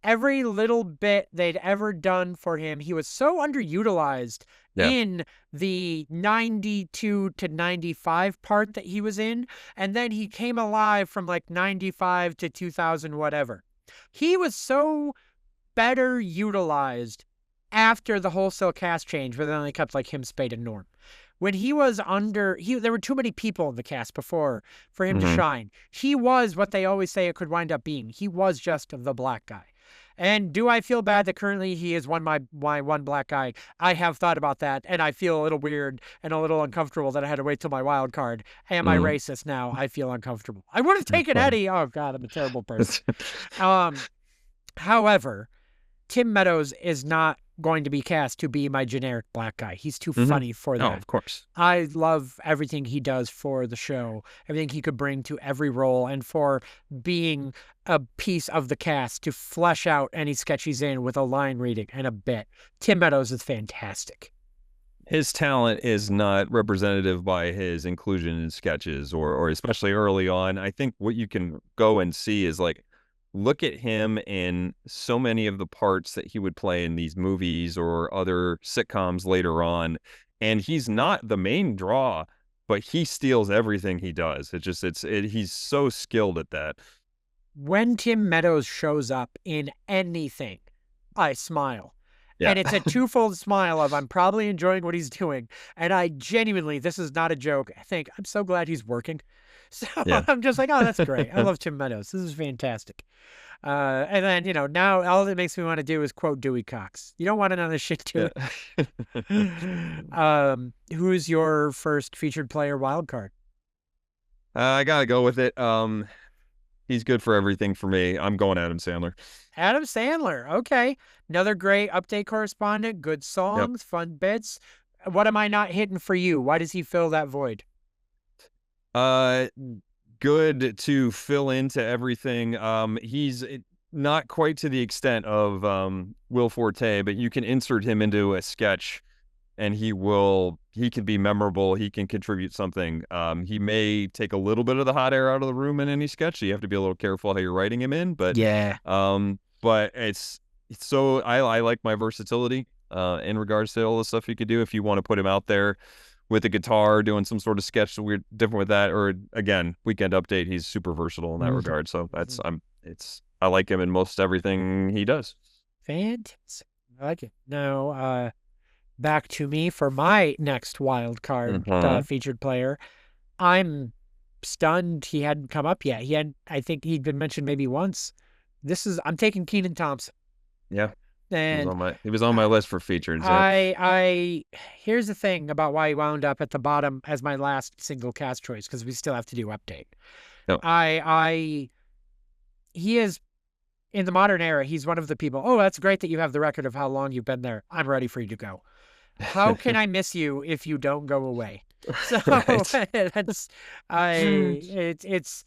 every little bit they'd ever done for him. He was so underutilized in the 92 to 95 part that he was in, and then he came alive from 95 to 2000 whatever. He was so better utilized after the wholesale cast change, where they only kept him, Spade, and Norm. When he was there were too many people in the cast before for him to shine. He was what they always say it could wind up being. He was just the black guy. And do I feel bad that currently he is my one black guy? I have thought about that, and I feel a little weird and a little uncomfortable that I had to wait till my wild card. Am I racist now? I feel uncomfortable. I would have taken Eddie. Oh, God, I'm a terrible person. However, Tim Meadows is not going to be cast to be my generic black guy. He's too funny for that. Oh, of course. I love everything he does for the show, everything he could bring to every role, and for being a piece of the cast to flesh out any sketch he's in with a line reading and a bit. Tim Meadows is fantastic. His talent is not representative by his inclusion in sketches or especially early on. I think what you can go and see is look at him in so many of the parts that he would play in these movies or other sitcoms later on. And he's not the main draw, but he steals everything he does. He's so skilled at that. When Tim Meadows shows up in anything, I smile. Yeah. And it's a twofold smile of I'm probably enjoying what he's doing. And I genuinely, this is not a joke, I think I'm so glad he's working. So I'm just oh, that's great. I love Tim Meadows. This is fantastic. And then, now all it makes me want to do is quote Dewey Cox. You don't want another shit to it. Who's your first featured player wild card? I got to go with it. He's good for everything for me. I'm going Adam Sandler. Adam Sandler. Okay. Another great update correspondent. Good songs, fun bits. What am I not hitting for you? Why does he fill that void? Good to fill into everything. He's not quite to the extent of Will Forte, but you can insert him into a sketch and he can be memorable. He can contribute something. He may take a little bit of the hot air out of the room in any sketch. So you have to be a little careful how you're writing him in, but but it's so I like my versatility in regards to all the stuff you could do if you want to put him out there with a guitar doing some sort of sketch weird different with that, or again, Weekend Update. He's super versatile in that regard. So I like him in most everything he does. Fantastic. I like it. Now back to me for my next wild card featured player. I'm stunned he hadn't come up yet. I think he'd been mentioned maybe once. I'm taking Kenan Thompson. Yeah. And he was on my list for featured. Here's the thing about why he wound up at the bottom as my last single cast choice, because we still have to do update. No. He is in the modern era. He's one of the people. Oh, that's great that you have the record of how long you've been there. I'm ready for you to go. How can I miss you if you don't go away? So it's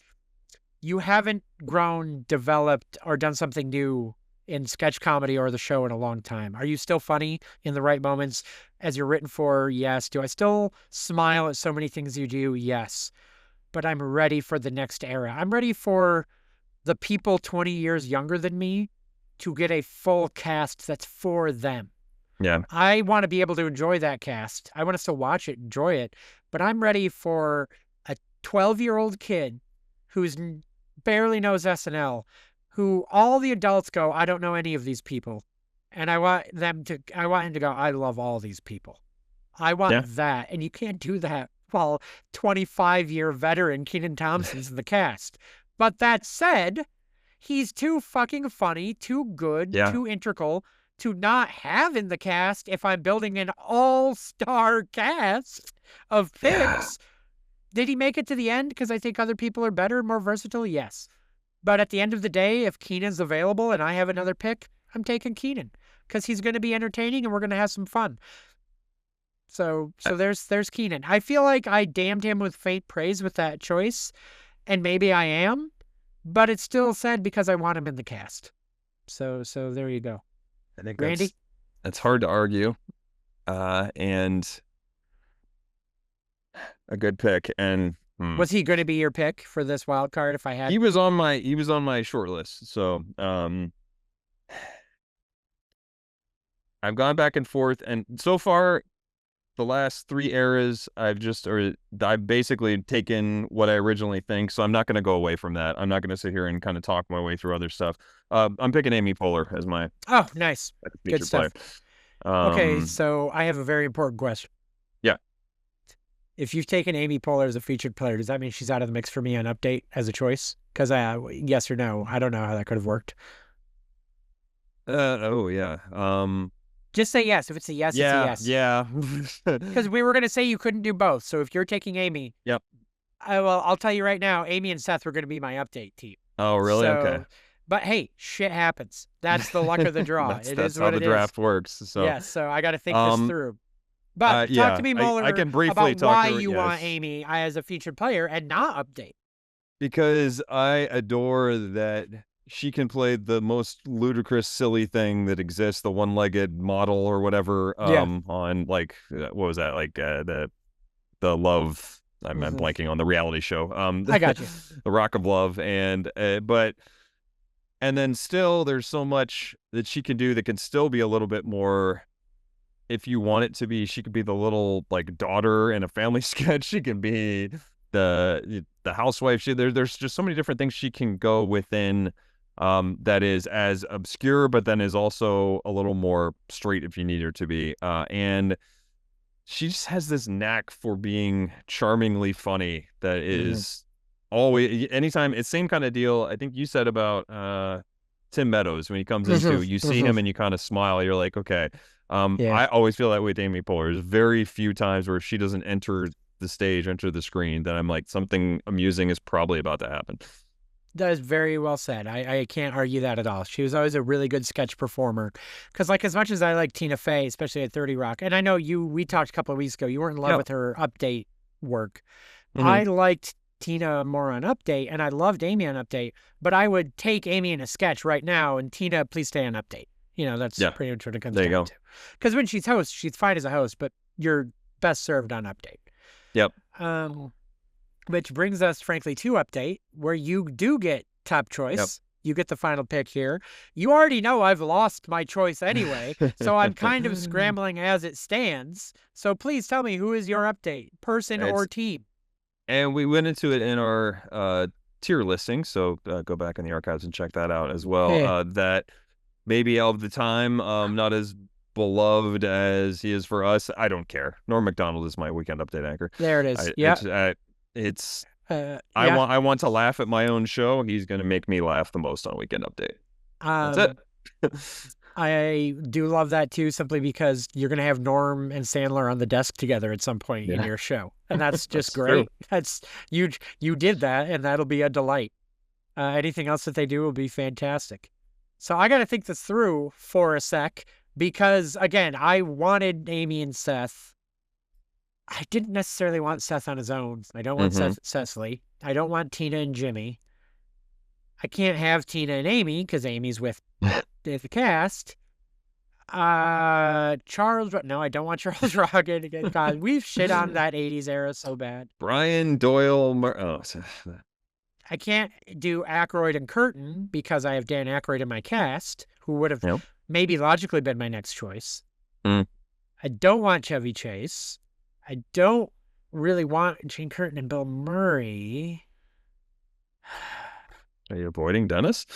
you haven't grown, developed, or done something new in sketch comedy or the show in a long time. Are you still funny in the right moments as you're written for? Yes. Do I still smile at so many things you do? Yes. But I'm ready for the next era. I'm ready for the people 20 years younger than me to get a full cast that's for them. Yeah. I want to be able to enjoy that cast. I want to still watch it, enjoy it, but I'm ready for a 12-year-old kid who's barely knows SNL, who all the adults go, I don't know any of these people. And I want him to go, I love all these people. I want that. And you can't do that while 25-year veteran Kenan Thompson's in the cast. But that said, he's too fucking funny, too good, too integral to not have in the cast if I'm building an all-star cast of picks. Did he make it to the end because I think other people are better, more versatile? Yes. But at the end of the day, if Kenan's available and I have another pick, I'm taking Kenan because he's going to be entertaining and we're going to have some fun. So there's Kenan. I feel like I damned him with faint praise with that choice, and maybe I am, but it's still sad because I want him in the cast. So there you go. I think Randy? that's hard to argue, and a good pick. And was he going to be your pick for this wild card if I had? He was on my short list. So I've gone back and forth, and so far, the last 3 eras, I've basically taken what I originally think. So I'm not going to go away from that. I'm not going to sit here and kind of talk my way through other stuff. I'm picking Amy Poehler as my nice, good stuff. Player. Okay, so I have a very important question. Yeah. If you've taken Amy Poehler as a featured player, does that mean she's out of the mix for me on Update as a choice? Because yes or no, I don't know how that could have worked. Oh yeah. Just say yes. If it's a yes, it's a yes. Yeah. Because we were going to say you couldn't do both. So if you're taking Amy, yep. I'll tell you right now, Amy and Seth were going to be my Update team. Oh, really? Okay. But hey, shit happens. That's the luck of the draw. That's how the draft works. So yeah. So I got to think this through. But talk to me, Moeller, I can briefly about talk why to her, you want Amy as a featured player and not Update. Because I adore that she can play the most ludicrous, silly thing that exists, the one-legged model or whatever, on, like, what was that? Like, the Love, I'm blanking on the reality show. I got you. The Rock of Love. And then still there's so much that she can do that can still be a little bit more, if you want it to be. She could be the little, like, daughter in a family sketch. She can be the housewife. There's just so many different things she can go within, that is as obscure, but then is also a little more straight if you need her to be. And she just has this knack for being charmingly funny that is always, anytime, it's same kind of deal. I think you said about Tim Meadows when he comes into, you see him and you kind of smile. You're like, okay. I always feel that way with Amy Poehler. There's very few times where if she doesn't enter the screen, then I'm like, something amusing is probably about to happen. That is very well said. I can't argue that at all. She was always a really good sketch performer. Because, like, as much as I like Tina Fey, especially at 30 Rock, and I know we talked a couple of weeks ago, you weren't in love with her Update work. I liked Tina more on Update, and I loved Amy on Update, but I would take Amy in a sketch right now, and Tina, please stay on Update. You know, that's pretty much what it comes down to. Because when she's host, she's fine as a host, but you're best served on Update. Yep. Which brings us, frankly, to Update, where you do get top choice. Yep. You get the final pick here. You already know I've lost my choice anyway, so I'm kind of scrambling as it stands. So please tell me, who is your Update, person or team? And we went into it in our tier listing, so go back in the archives and check that out as well. That maybe of the time, not as beloved as he is for us. I don't care. Norm Macdonald is my weekend Update anchor. There it is. I want to laugh at my own show. He's going to make me laugh the most on Weekend Update. That's it. I do love that too, simply because you're going to have Norm and Sandler on the desk together at some point in your show, and that's just great. True. That's you did that, and that'll be a delight. Anything else that they do will be fantastic. So I got to think this through for a sec, because again, I wanted Amy and Seth. I didn't necessarily want Seth on his own. I don't want Cecily. I don't want Tina and Jimmy. I can't have Tina and Amy because Amy's with the cast. Charles. No, I don't want Charles Rocket again. God, we've shit on that '80s era so bad. Brian Doyle. I can't do Aykroyd and Curtin because I have Dan Aykroyd in my cast, who would have Yep. maybe logically been my next choice. Mm. I don't want Chevy Chase. I don't really want Gene Curtin and Bill Murray. Are you avoiding Dennis?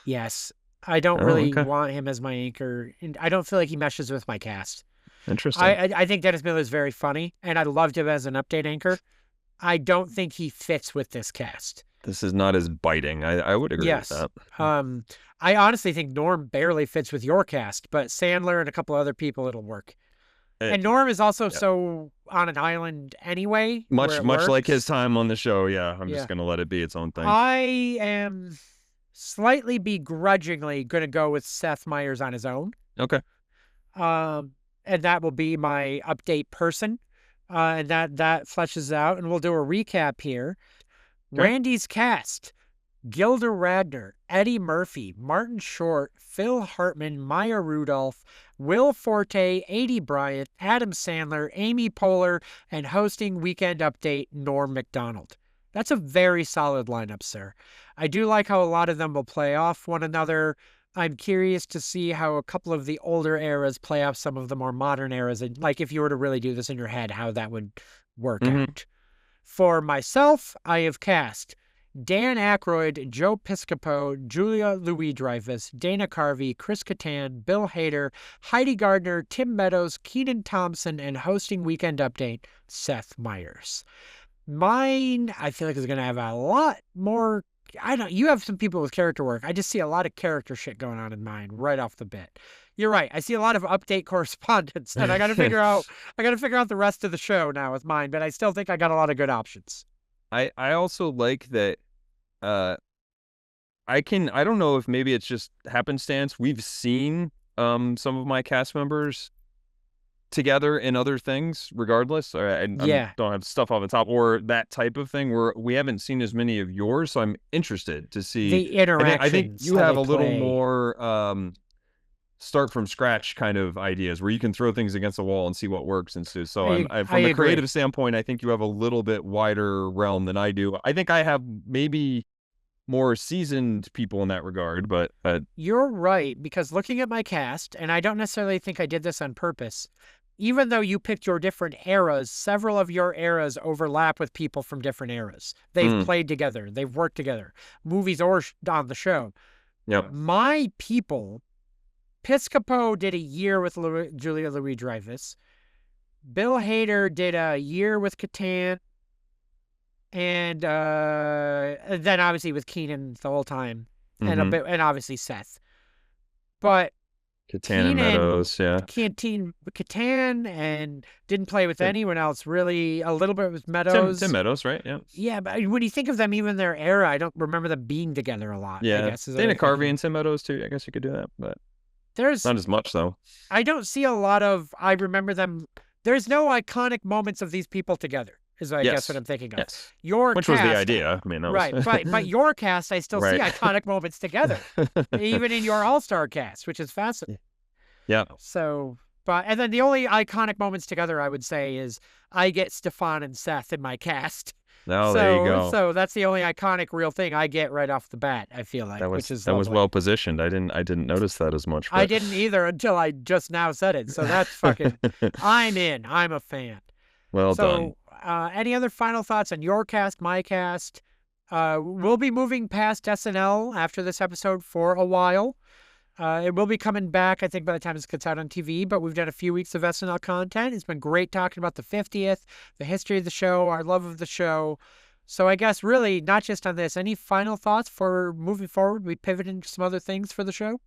Yes. I don't really want him as my anchor. And I don't feel like he meshes with my cast. Interesting. I think Dennis Miller is very funny, and I loved him as an update anchor. I don't think he fits with this cast. This is not as biting. I would agree with that. I honestly think Norm barely fits with your cast, but Sandler and a couple other people, it'll work. And Norm is also so on an island anyway. Much like his time on the show. Yeah, I'm just going to let it be its own thing. I am slightly begrudgingly going to go with Seth Meyers on his own. Okay. And that will be my update person. And that fleshes out. And we'll do a recap here. Okay. Randy's cast: Gilda Radner, Eddie Murphy, Martin Short, Phil Hartman, Maya Rudolph, Will Forte, A.D. Bryant, Adam Sandler, Amy Poehler, and hosting Weekend Update, Norm Macdonald. That's a very solid lineup, sir. I do like how a lot of them will play off one another. I'm curious to see how a couple of the older eras play off some of the more modern eras, and like if you were to really do this in your head, how that would work out. For myself, I have cast Dan Aykroyd, Joe Piscopo, Julia Louis-Dreyfus, Dana Carvey, Chris Kattan, Bill Hader, Heidi Gardner, Tim Meadows, Kenan Thompson, and hosting Weekend Update, Seth Meyers. Mine, I feel like, is going to have a lot more. You have some people with character work. I just see a lot of character shit going on in mine right off the bat. You're right. I see a lot of update correspondence, and I got to figure out. The rest of the show now with mine. But I still think I got a lot of good options. I also like that. I don't know if maybe it's just happenstance. We've seen some of my cast members together in other things, regardless. I don't have stuff off the top or that type of thing where we haven't seen as many of yours. So I'm interested to see the interactions. I think you have a little more start from scratch kind of ideas where you can throw things against the wall and see what works and so from a creative standpoint, I think you have a little bit wider realm than I do. I think I have maybe more seasoned people in that regard, but you're right, because looking at my cast, and I don't necessarily think I did this on purpose, even though you picked your different eras, several of your eras overlap with people from different eras. They've played together, they've worked together, movies or on the show. Yep. My people, Piscopo did a year with Julia Louis-Dreyfus. Bill Hader did a year with Kattan. And then obviously with Kenan the whole time. And and obviously Seth. But Kattan and Meadows, yeah. Kattan and didn't play with anyone else, really. A little bit with Meadows. Tim Meadows, right? Yeah. Yeah, but when you think of them, even their era, I don't remember them being together a lot. Yeah. I guess. Dana Carvey and Tim Meadows, too. I guess you could do that, but there's not as much, though. I don't see a lot of, I remember them. There's no iconic moments of these people together, is I guess what I'm thinking of. Yes. Which was the idea. I mean, right. But your cast, I still see iconic moments together, even in your all-star cast, which is fascinating. Yeah. So, and then the only iconic moments together I would say is I get Stefan and Seth in my cast. Oh, there you go. So that's the only iconic real thing I get right off the bat, I feel like, which is that was well positioned. I didn't notice that as much. But... I didn't either until I just now said it. So that's fucking, I'm in. I'm a fan. Well done. Any other final thoughts on your cast, my cast? We'll be moving past SNL after this episode for a while. It will be coming back, I think, by the time this gets out on TV, but we've done a few weeks of SNL content. It's been great talking about the 50th, the history of the show, our love of the show. So I guess really not just on this. Any final thoughts for moving forward? We pivot into some other things for the show?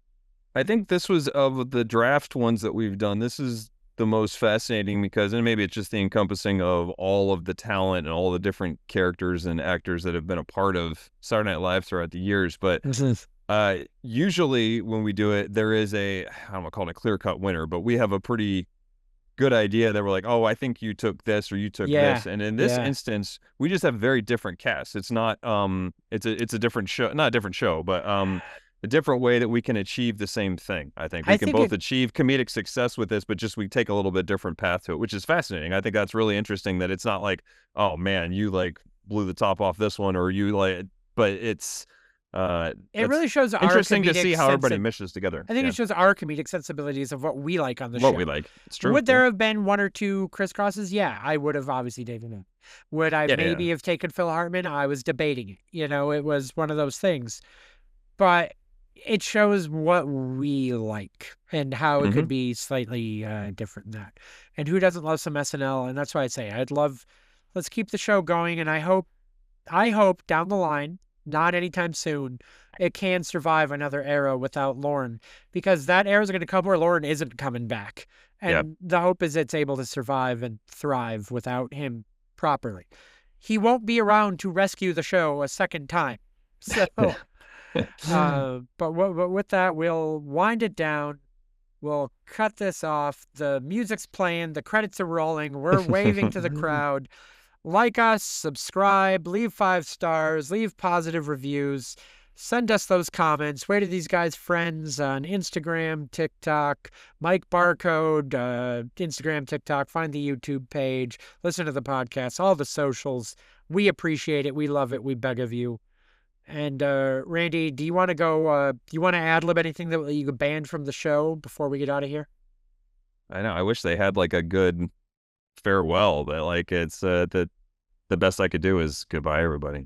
I think this was, of the draft ones that we've done, this is the most fascinating because, and maybe it's just the encompassing of all of the talent and all the different characters and actors that have been a part of Saturday Night Live throughout the years. But usually when we do it, there is I don't want to call it a clear-cut winner, but we have a pretty good idea that we're like, oh, I think you took this or you took Yeah. this. And in this Yeah. instance, we just have very different casts. It's not it's a different show, not a different show, but a different way that we can achieve the same thing. I think we I can think both it achieve comedic success with this, but just we take a little bit different path to it, which is fascinating. I think that's really interesting that it's not like, oh man, you like blew the top off this one or you like, but it's it that's really shows our interesting to comedic see how everybody sensi- meshes together. I think Yeah. it shows our comedic sensibilities of what we like on the What show. we like. It's true. Would there have been one or two crisscrosses? Yeah, I would have obviously taken it. Would I Yeah, maybe yeah. have taken Phil Hartman? I was debating it. It was one of those things. But it shows what we like and how it could Mhm. be slightly different than that. And who doesn't love some SNL? And that's why I say let's keep the show going. And I hope down the line, not anytime soon, it can survive another era without Lauren, because that era is going to come where Lauren isn't coming back. Yeah. And the hope is it's able to survive and thrive without him properly. He won't be around to rescue the show a second time. So, but with that, we'll wind it down. We'll cut this off. The music's playing. The credits are rolling. We're waving to the crowd. Like us, subscribe, leave 5 stars, leave positive reviews, send us those comments. Where do these guys friends on Instagram, TikTok, Mike Barcode, Instagram, TikTok, find the YouTube page, listen to the podcast, all the socials. We appreciate it. We love it. We beg of you. And Randy, do you want to go? Do you want to ad lib anything that you could ban from the show before we get out of here? I know. I wish they had like a good farewell, but like it's the best I could do is goodbye, everybody.